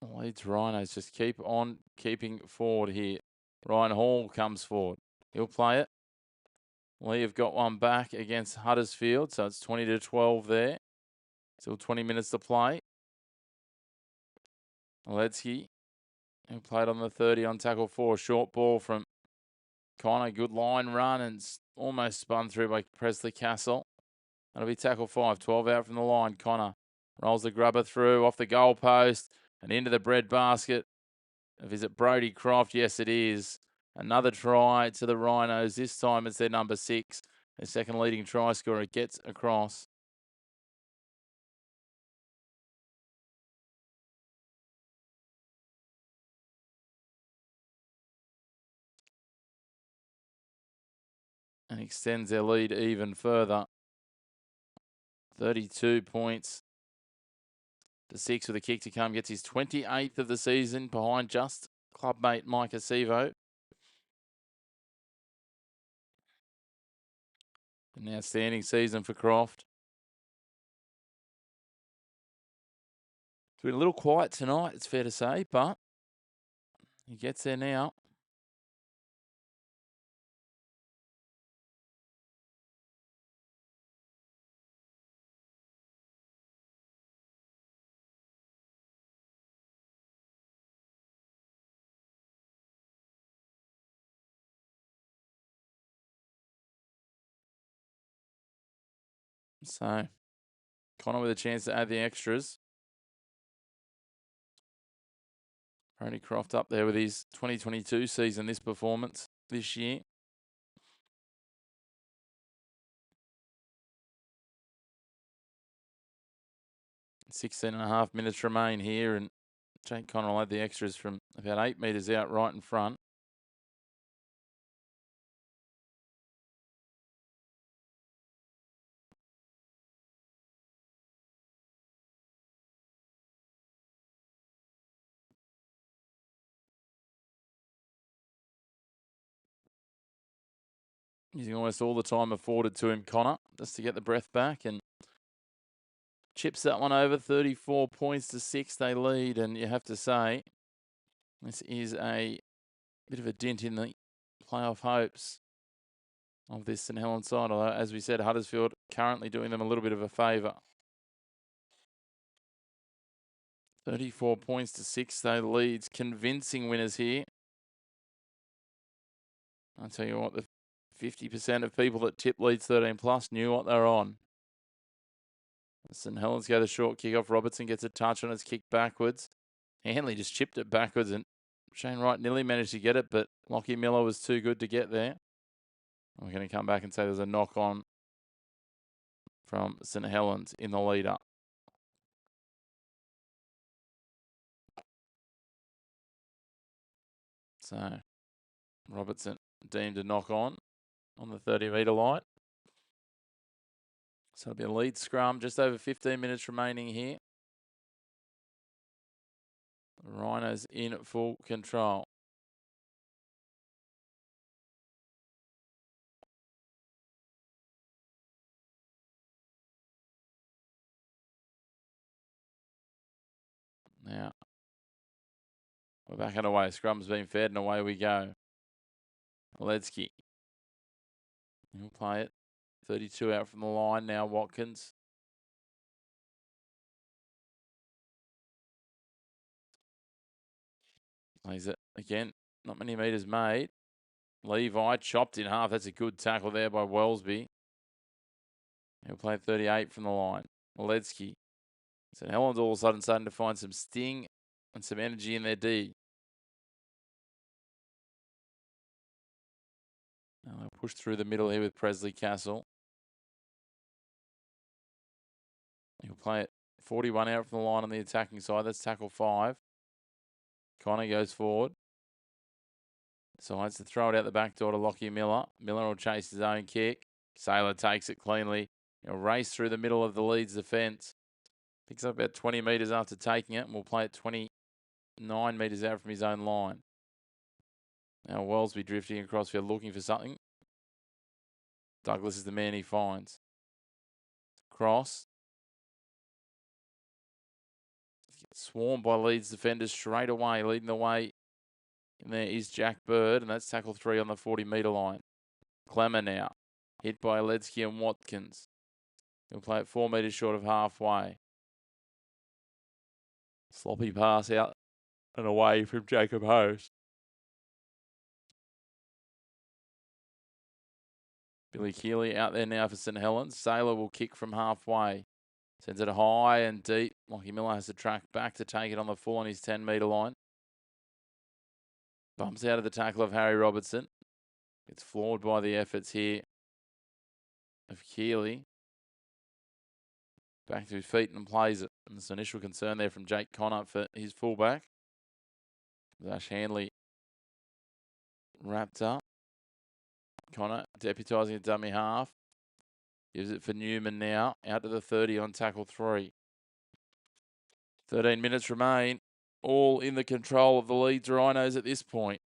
Leeds Rhinos just keep on keeping forward here. Ryan Hall comes forward. He'll play it. Lee have got one back against Huddersfield, so it's 20-12 there. Still 20 minutes to play. Ledsky, who played on the 30 on tackle 4. Short ball from Connor. Good line run and almost spun through by Presley Castle. That'll be tackle 5. 12 out from the line. Connor rolls the grubber through off the goal post and into the bread basket. Is it Brody Croft? Yes, it is. Another try to the Rhinos. This time it's their number 6. Their second leading try scorer gets across. And extends their lead even further. 32 points. The 6 with a kick to come. Gets his 28th of the season behind just clubmate Mike Acevo. An outstanding season for Croft. It's been a little quiet tonight, it's fair to say, but he gets there now. So, Connor with a chance to add the extras. Brody Croft up there with his 2022 season, this performance this year. 16.5 minutes remain here, and Jake Connor will add the extras from about 8 metres out right in front. Using almost all the time afforded to him, Connor, just to get the breath back, and chips that one over. 34 points to 6 they lead, and you have to say this is a bit of a dent in the playoff hopes of this St Helens side, although, as we said, Huddersfield currently doing them a little bit of a favour. 34 points to 6 they leads. Convincing winners here. I'll tell you what, the 50% of people that tip Leeds 13 plus knew what they're on. St Helens go the short kick off. Robertson gets a touch on its kick backwards. Hanley just chipped it backwards, and Shane Wright nearly managed to get it, but Lockie Miller was too good to get there. We're going to come back and say there's a knock on from St Helens in the lead-up. So Robertson deemed a knock on the 30-metre line. So it'll be a lead scrum, just over 15 minutes remaining here. Rhinos in full control. Now, we're back and away. Scrum's been fed and away we go. Ledsky. He'll play it. 32 out from the line now, Watkins. Plays it again. Not many metres made. Levi chopped in half. That's a good tackle there by Wellesby. He'll play 38 from the line. Ledsky. St Helens all of a sudden starting to find some sting and some energy in their D. Now they'll push through the middle here with Presley Castle. He'll play it 41 out from the line on the attacking side. That's tackle 5. Connor goes forward. Decides to throw it out the back door to Lockie Miller. Miller will chase his own kick. Saylor takes it cleanly. He'll race through the middle of the Leeds defence. Picks up about 20 metres after taking it, and will play it 29 metres out from his own line. Now Wellesby drifting across field looking for something. Douglas is the man he finds. Cross. Gets swarmed by Leeds defenders straight away. Leading the way in there is Jack Bird, and that's tackle 3 on the 40-metre line. Clemmer now. Hit by Ledsky and Watkins. He'll play it 4 metres short of halfway. Sloppy pass out and away from Jacob Host. Billy Keeley out there now for St Helens. Saylor will kick from halfway. Sends it high and deep. Lockie Miller has to track back to take it on the full on his 10-metre line. Bumps out of the tackle of Harry Robertson. Gets floored by the efforts here of Keeley. Back to his feet and plays it. And there's initial concern there from Jake Connor for his fullback. Ash Handley wrapped up. Connor deputising a dummy half. Gives it for Newman now. Out to the 30 on tackle 3. 13 minutes remain. All in the control of the Leeds Rhinos at this point.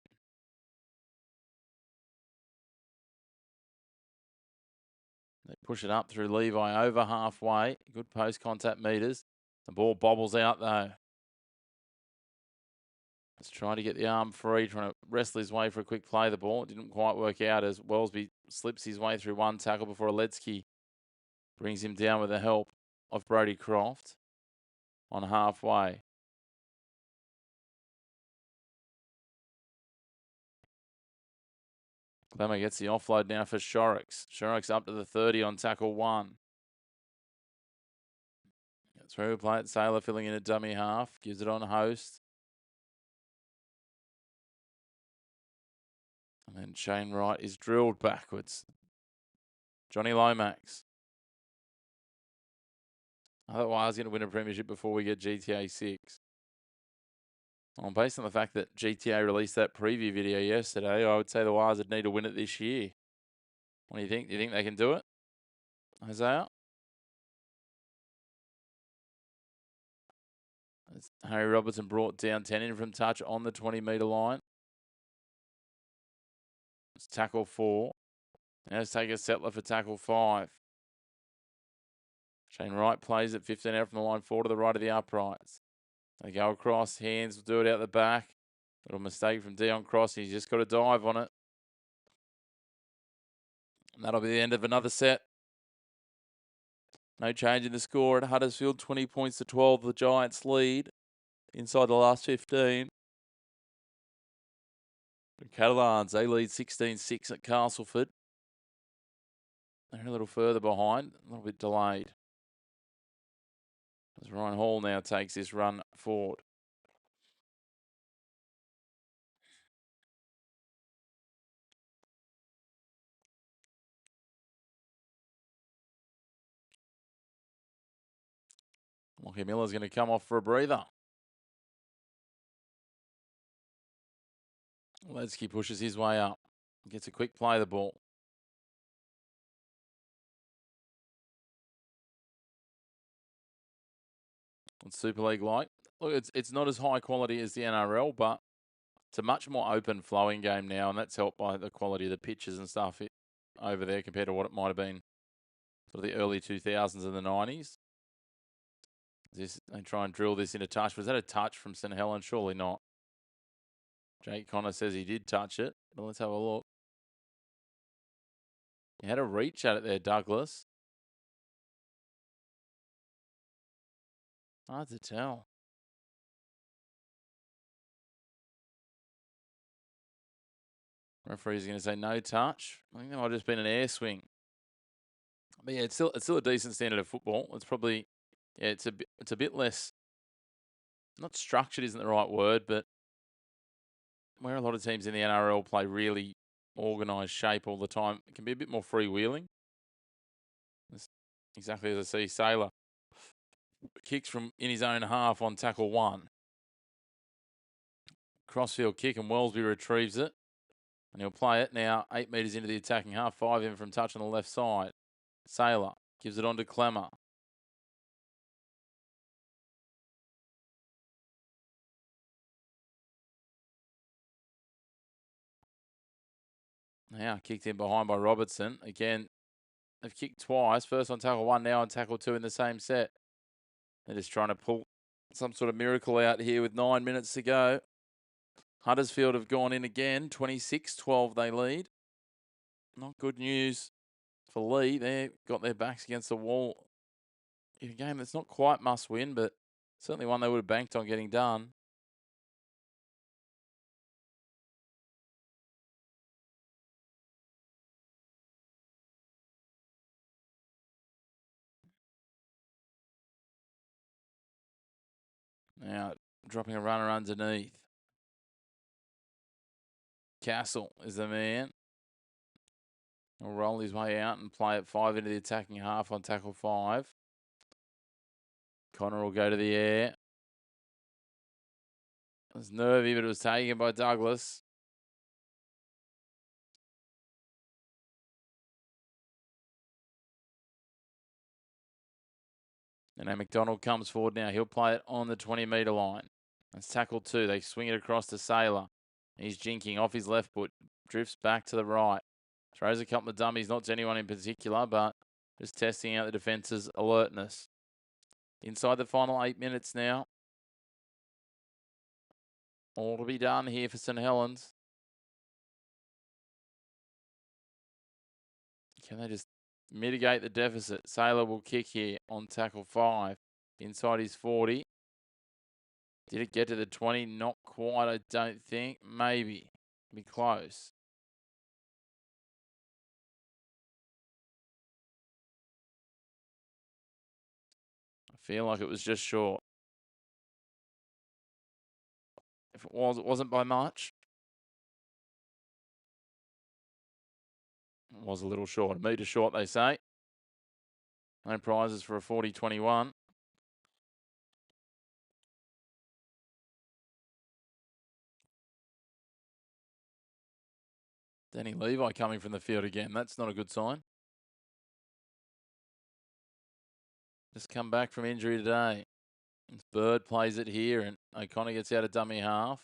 They push it up through Levi over halfway. Good post contact meters. The ball bobbles out though. Let's try to get the arm free, trying to wrestle his way for a quick play the ball. It didn't quite work out as Wellesby slips his way through one tackle before Ledsky brings him down with the help of Brodie Croft on halfway. Clemmer gets the offload now for Shorrocks. Shorrocks up to the 30 on tackle 1. Through play it. Saylor filling in a dummy half. Gives it on Host. And then Shane Wright is drilled backwards. Johnny Lomax. Otherwise, going to win a premiership before we get GTA 6. Well, based on the fact that GTA released that preview video yesterday, I would say the Wires would need to win it this year. What do you think? Do you think they can do it, Isaiah? Harry Robertson brought down 10 in from touch on the 20-metre line. It's tackle 4. Now let's take a settler for tackle 5. Shane Wright plays it 15 out from the line 4 to the right of the uprights. They go across, hands will do it out the back. Little mistake from Dion Cross. He's just got to dive on it. And that'll be the end of another set. No change in the score at Huddersfield. 20 points to 12. The Giants lead inside the last 15. The Catalans, they lead 16-6 at Castleford. They're a little further behind, a little bit delayed. As Ryan Hall now takes this run forward. Lockie Miller's going to come off for a breather. Ledsky pushes his way up. Gets a quick play of the ball. It's Super League like. Look, it's not as high quality as the NRL, but it's a much more open flowing game now, and that's helped by the quality of the pitches and stuff over there compared to what it might have been sort of the early 2000s and the 90s. They try and drill this into touch. Was that a touch from St Helens? Surely not. Jake Connor says he did touch it, but let's have a look. He had a reach at it there, Douglas. Hard to tell. Referee's going to say no touch. I think that might have just been an air swing. But yeah, it's still a decent standard of football. It's probably, yeah, it's a bit less, not structured isn't the right word, but where a lot of teams in the NRL play really organised shape all the time, it can be a bit more freewheeling. That's exactly as I see Sailor. Kicks from in his own half on tackle 1. Crossfield kick and Wellesby retrieves it. And he'll play it now 8 metres into the attacking half. 5 in from touch on the left side. Sailor gives it on to Clemmer. Now kicked in behind by Robertson. Again, they've kicked twice. First on tackle 1, now on tackle 2 in the same set. They're just trying to pull some sort of miracle out here with 9 minutes to go. Huddersfield have gone in again. 26-12 they lead. Not good news for Lee. They've got their backs against the wall in a game that's not quite must win, but certainly one they would have banked on getting done. Now dropping a runner underneath. Castle is the man. He'll roll his way out and play it 5 into the attacking half on tackle 5. Connor will go to the air. It was nervy, but it was taken by Douglas. And now McDonald comes forward now. He'll play it on the 20-metre line. That's tackle 2. They swing it across to Sailor. He's jinking off his left foot. Drifts back to the right. Throws a couple of dummies, not to anyone in particular, but just testing out the defence's alertness. Inside the final 8 minutes now. All to be done here for St Helens. Can they just mitigate the deficit? Sailor will kick here on tackle 5. Inside his 40. Did it get to the 20? Not quite, I don't think. Maybe. Be close. I feel like it was just short. If it was, it wasn't by much. It was a little short. A metre short, they say. No prizes for a 40-21. Danny Levi coming from the field again. That's not a good sign. Just come back from injury today. Bird plays it here and O'Connor gets out of dummy half.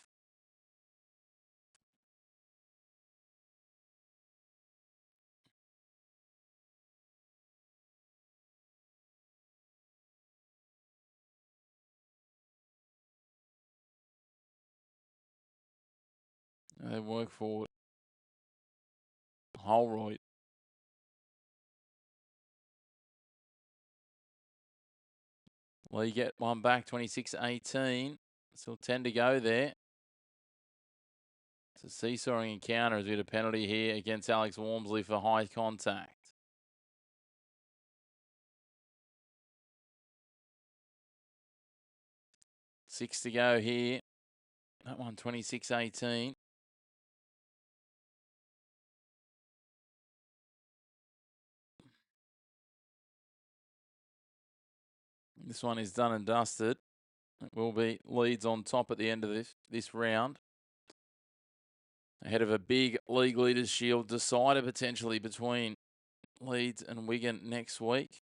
They work forward. Holroyd. Well, you get one back, 26-18. Still 10 to go there. It's a seesawing encounter as we get a penalty here against Alex Walmsley for high contact. 6 to go here. That one, 26-18. This one is done and dusted. It will be Leeds on top at the end of this round. Ahead of a big League Leaders Shield decider potentially between Leeds and Wigan next week.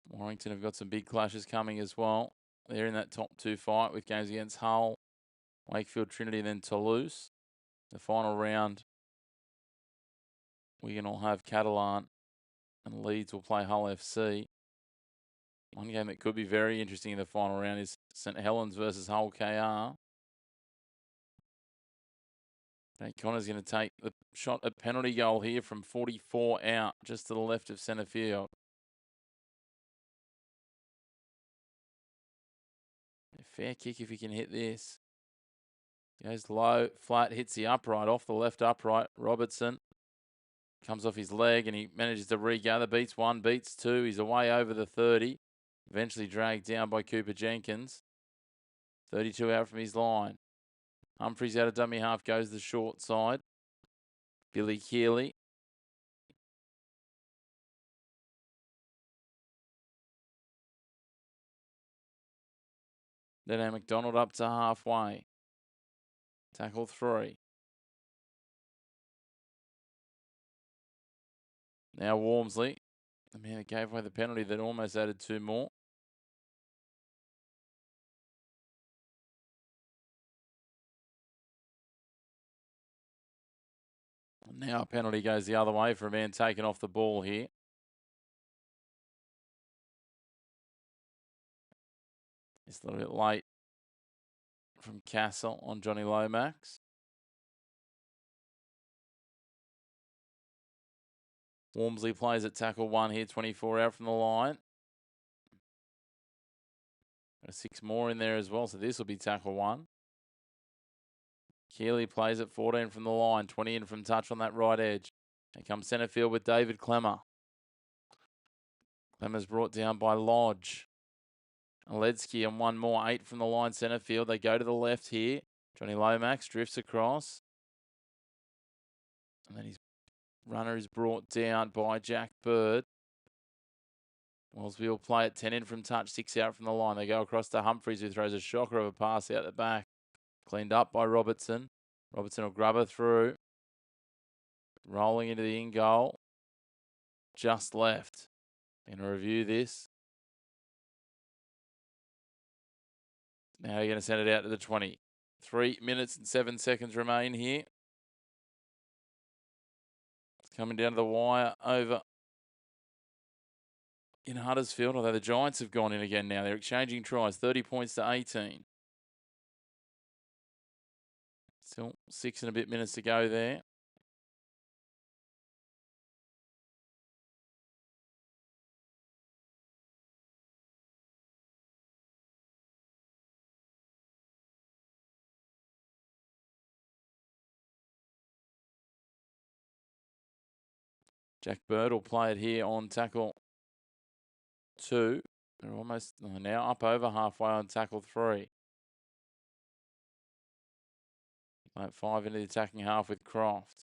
Warrington have got some big clashes coming as well. They're in that top 2 fight with games against Hull, Wakefield, Trinity, and then Toulouse. The final round, Wigan will have Catalan and Leeds will play Hull FC. One game that could be very interesting in the final round is St Helens versus Hull KR. Nate Connor's going to take the shot at penalty goal here from 44 out, just to the left of centre field. A fair kick if he can hit this. Goes low, flat, hits the upright, off the left upright. Robertson comes off his leg and he manages to regather. Beats one, beats two. He's away over the 30. Eventually dragged down by Cooper Jenkins. 32 out from his line. Humphries out of dummy half, goes the short side. Billy Keeley. Then McDonald up to halfway. Tackle 3. Now Walmsley, the man that gave away the penalty that almost added 2 more. Now a penalty goes the other way for a man taken off the ball here. It's a little bit late from Castle on Johnny Lomax. Walmsley plays at tackle 1 here, 24 out from the line. 6 more in there as well, so this will be tackle 1. Keeley plays at 14 from the line, 20 in from touch on that right edge. Here comes centre field with David Clemmer. Clemmer's brought down by Lodge. Ledsky and 1 more, 8 from the line centre field. They go to the left here. Johnny Lomax drifts across. And then his runner is brought down by Jack Bird. Wellesby will play at 10 in from touch, 6 out from the line. They go across to Humphries, who throws a shocker of a pass out the back. Cleaned up by Robertson. Robertson will grub her through. Rolling into the in goal. Just left. Going to review this. Now you're going to send it out to the 20. 3 minutes and 7 seconds remain here. It's coming down to the wire over in Huddersfield, although the Giants have gone in again now. They're exchanging tries, 30 points to 18. Still 6 and a bit minutes to go there. Jack Bird will play it here on tackle 2. They're almost now up over halfway on tackle 3. Like 5 into the attacking half with Croft.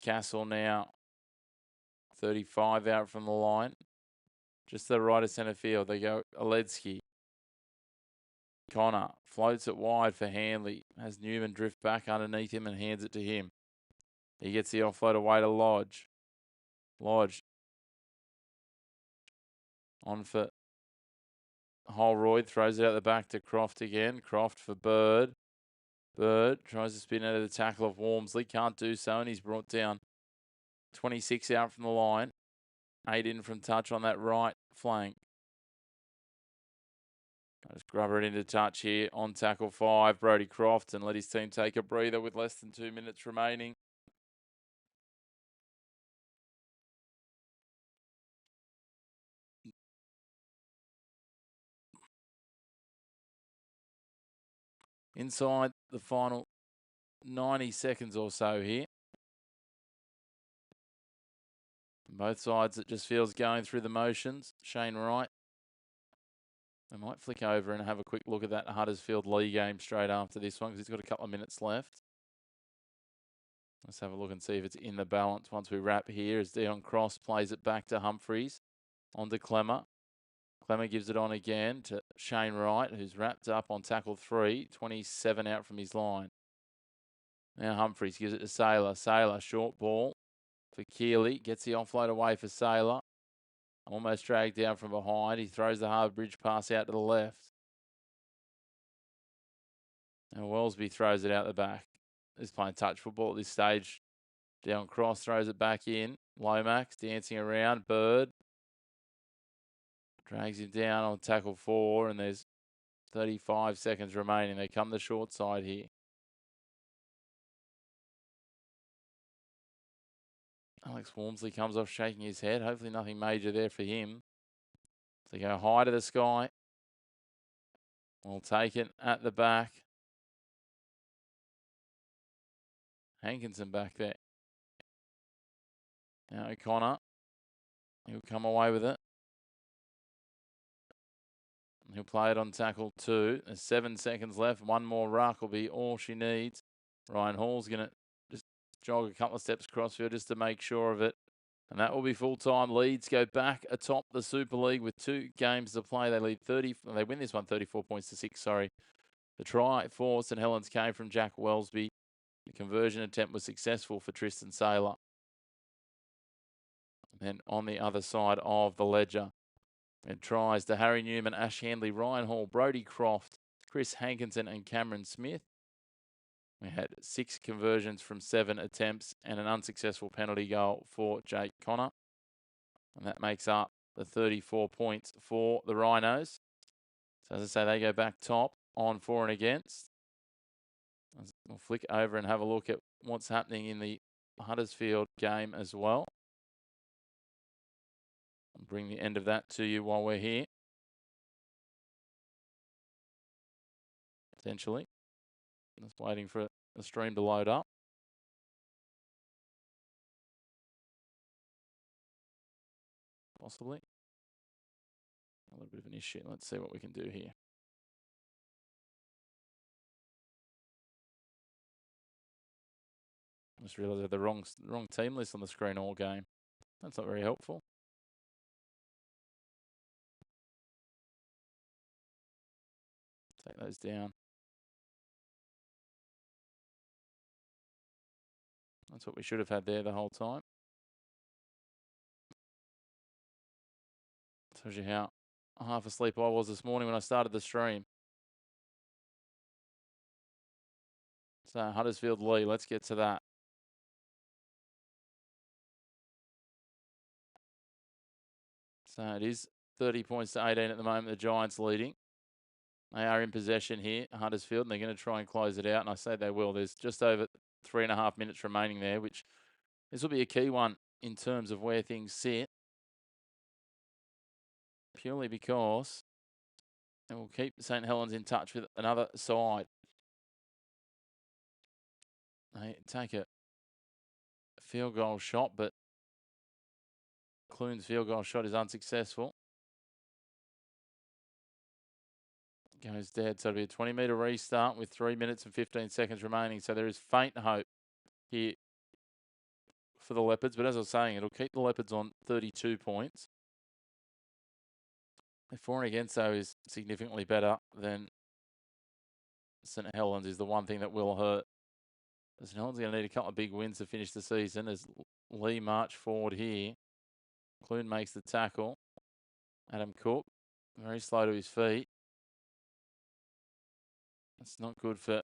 Castle now 35 out from the line. Just to the right of centre field. They go Ledsky. Connor floats it wide for Hanley. Has Newman drift back underneath him and hands it to him. He gets the offload away to Lodge. Lodge on for Holroyd. Throws it out the back to Croft again. Croft for Bird. Bird tries to spin out of the tackle of Walmsley. Can't do so, and he's brought down 26 out from the line. 8 in from touch on that right flank. Just grub it into touch here on tackle 5. Brodie Croft, and let his team take a breather with less than 2 minutes remaining. Inside the final 90 seconds or so here. Both sides, it just feels going through the motions. Shane Wright. I might flick over and have a quick look at that Huddersfield League game straight after this one, because he's got a couple of minutes left. Let's have a look and see if it's in the balance once we wrap here, as Dion Cross plays it back to Humphries. On to Clemmer. Clemmer gives it on again to Shane Wright, who's wrapped up on tackle 3. 27 out from his line. Now Humphries gives it to Saylor. Saylor, short ball for Keeley. Gets the offload away for Saylor. Almost dragged down from behind. He throws the hard bridge pass out to the left. And Wellesby throws it out the back. He's playing touch football at this stage. Down Cross throws it back in. Lomax dancing around. Bird drags him down on tackle 4, and there's 35 seconds remaining. They come the short side here. Alex Walmsley comes off shaking his head. Hopefully nothing major there for him. They go high to the sky. We'll take it at the back. Hankinson back there. Now O'Connor. He'll come away with it. He'll play it on tackle 2. There's 7 seconds left. One more ruck will be all she needs. Ryan Hall's going to just jog a couple of steps crossfield just to make sure of it. And that will be full time. Leeds go back atop the Super League with 2 games to play. They lead 30. They win this one 34 points to 6. Sorry. The try for St Helens came from Jack Wellesby. The conversion attempt was successful for Tristan Saylor. And then on the other side of the ledger, it tries to Harry Newman, Ash Handley, Ryan Hall, Brody Croft, Chris Hankinson and Cameron Smith. We had 6 conversions from 7 attempts and an unsuccessful penalty goal for Jake Connor. And that makes up the 34 points for the Rhinos. So as I say, they go back top on for and against. We'll flick over and have a look at what's happening in the Huddersfield game as well. I'll bring the end of that to you while we're here. Potentially. Just waiting for the stream to load up. Possibly. A little bit of an issue. Let's see what we can do here. I just realised I had the wrong team list on the screen all game. That's not very helpful. Take those down. That's what we should have had there the whole time. Tells you how half asleep I was this morning when I started the stream. So Huddersfield Lee, let's get to that. So it is 30 points to 18 at the moment. The Giants leading. They are in possession here, Huddersfield, and they're going to try and close it out. And I say they will. There's just over 3.5 minutes remaining there, which this will be a key one in terms of where things sit. Purely because it will keep St Helens in touch with another side. They take a field goal shot, but Clune's field goal shot is unsuccessful. Goes dead. So it'll be a 20-metre restart with 3 minutes and 15 seconds remaining. So there is faint hope here for the Leopards. But as I was saying, it'll keep the Leopards on 32 points. The for and against, though, is significantly better than St Helens is the one thing that will hurt. St Helens are going to need a couple of big wins to finish the season as Lee march forward here. Clune makes the tackle. Adam Cook, very slow to his feet. That's not good for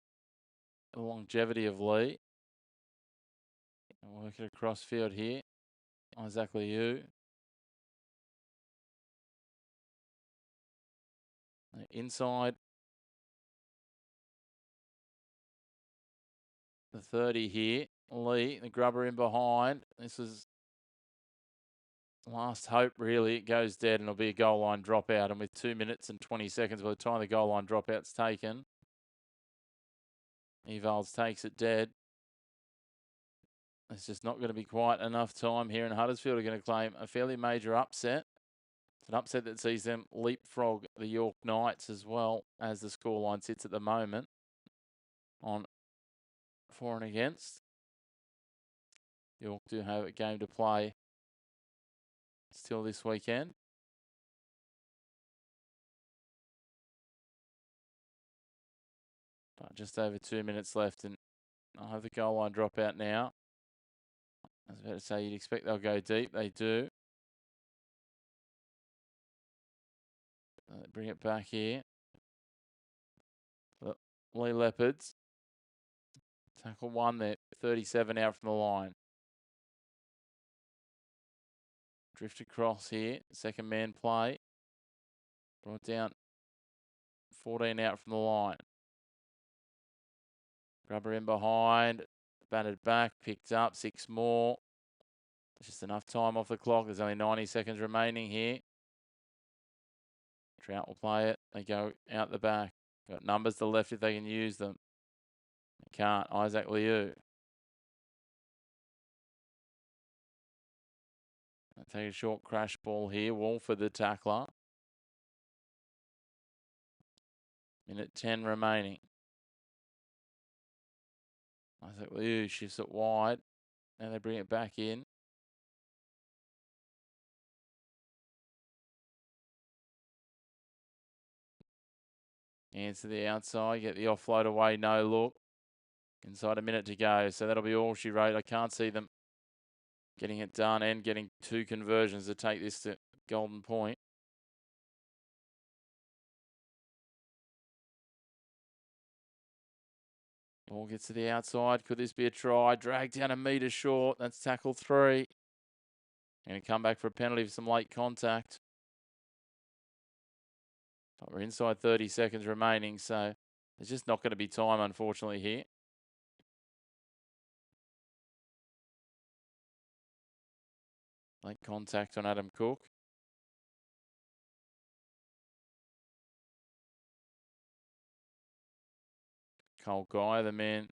the longevity of Lee. Work it across field here. Isaac Liu. Inside the 30 here. Lee, the grubber in behind. This is last hope, really. It goes dead and it'll be a goal line dropout. And with 2 minutes and 20 seconds by the time the goal line dropout's taken, Evals takes it dead. It's just not going to be quite enough time here. And Huddersfield are going to claim a fairly major upset. It's an upset that sees them leapfrog the York Knights as well as the scoreline sits at the moment on for and against. York do have a game to play still this weekend. But just over 2 minutes left, and I'll have the goal line drop out now. I was about to say, you'd expect they'll go deep. They do. Bring it back here. The Lee Leopards. Tackle 1 there, 37 out from the line. Drift across here, second man play. Brought down 14 out from the line. Grubber in behind, batted back, picked up, 6 more. Just enough time off the clock. There's only 90 seconds remaining here. Trout will play it. They go out the back. Got numbers to the left if they can use them. They can't. Isaac Liu. Take a short crash ball here. Walford the tackler. Minute 10 remaining. I think Liu shifts it wide. And they bring it back in. Hands to the outside. Get the offload away. No look. Inside a minute to go. So that'll be all she wrote. I can't see them getting it done and getting 2 conversions to take this to golden point. Ball gets to the outside. Could this be a try? Dragged down a metre short. That's tackle 3. Going to come back for a penalty for some late contact. But we're inside 30 seconds remaining, so there's just not going to be time, unfortunately, here. Late contact on Adam Cook. Cole Guy, the man.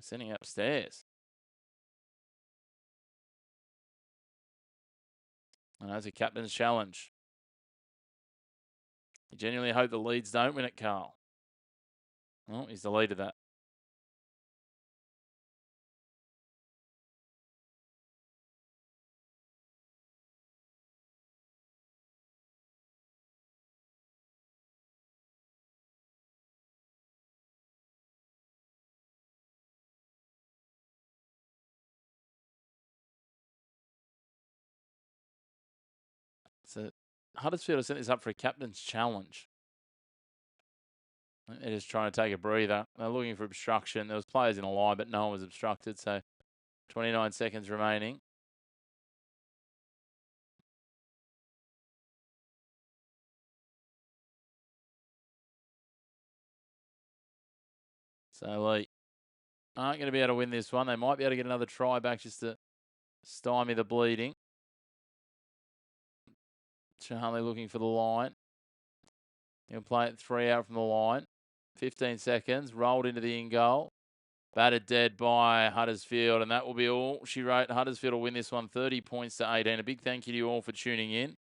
Sending upstairs. And that's a captain's challenge. You genuinely hope the Leeds don't win it, Carl. Well, he's the lead of that. So Huddersfield has sent this up for a captain's challenge. They're just trying to take a breather. They're looking for obstruction. There was players in a line, but no one was obstructed. So 29 seconds remaining. So Lee aren't going to be able to win this one. They might be able to get another try back just to stymie the bleeding. Charlie looking for the line. He'll play it 3 out from the line. 15 seconds. Rolled into the in goal. Battered dead by Huddersfield, and that will be all she wrote. Huddersfield will win this one 30 points to 18. A big thank you to you all for tuning in.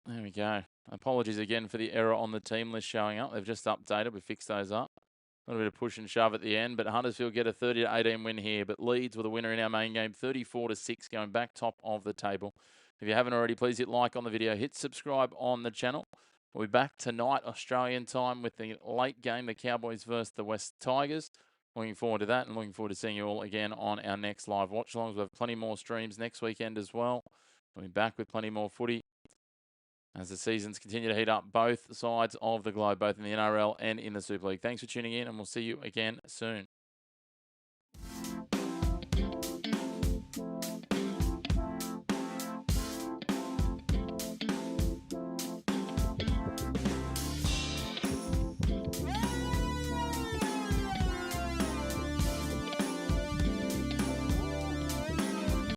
There we go. Apologies again for the error on the team list showing up. They've just updated. We fixed those up. A little bit of push and shove at the end, but Huddersfield get a 30-18 win here. But Leeds were the winner in our main game, 34-6, going back top of the table. If you haven't already, please hit like on the video. Hit subscribe on the channel. We'll be back tonight, Australian time, with the late game, the Cowboys versus the West Tigers. Looking forward to that and looking forward to seeing you all again on our next live watch-alongs. We'll have plenty more streams next weekend as well. We'll be back with plenty more footy as the seasons continue to heat up both sides of the globe, both in the NRL and in the Super League. Thanks for tuning in, and we'll see you again soon.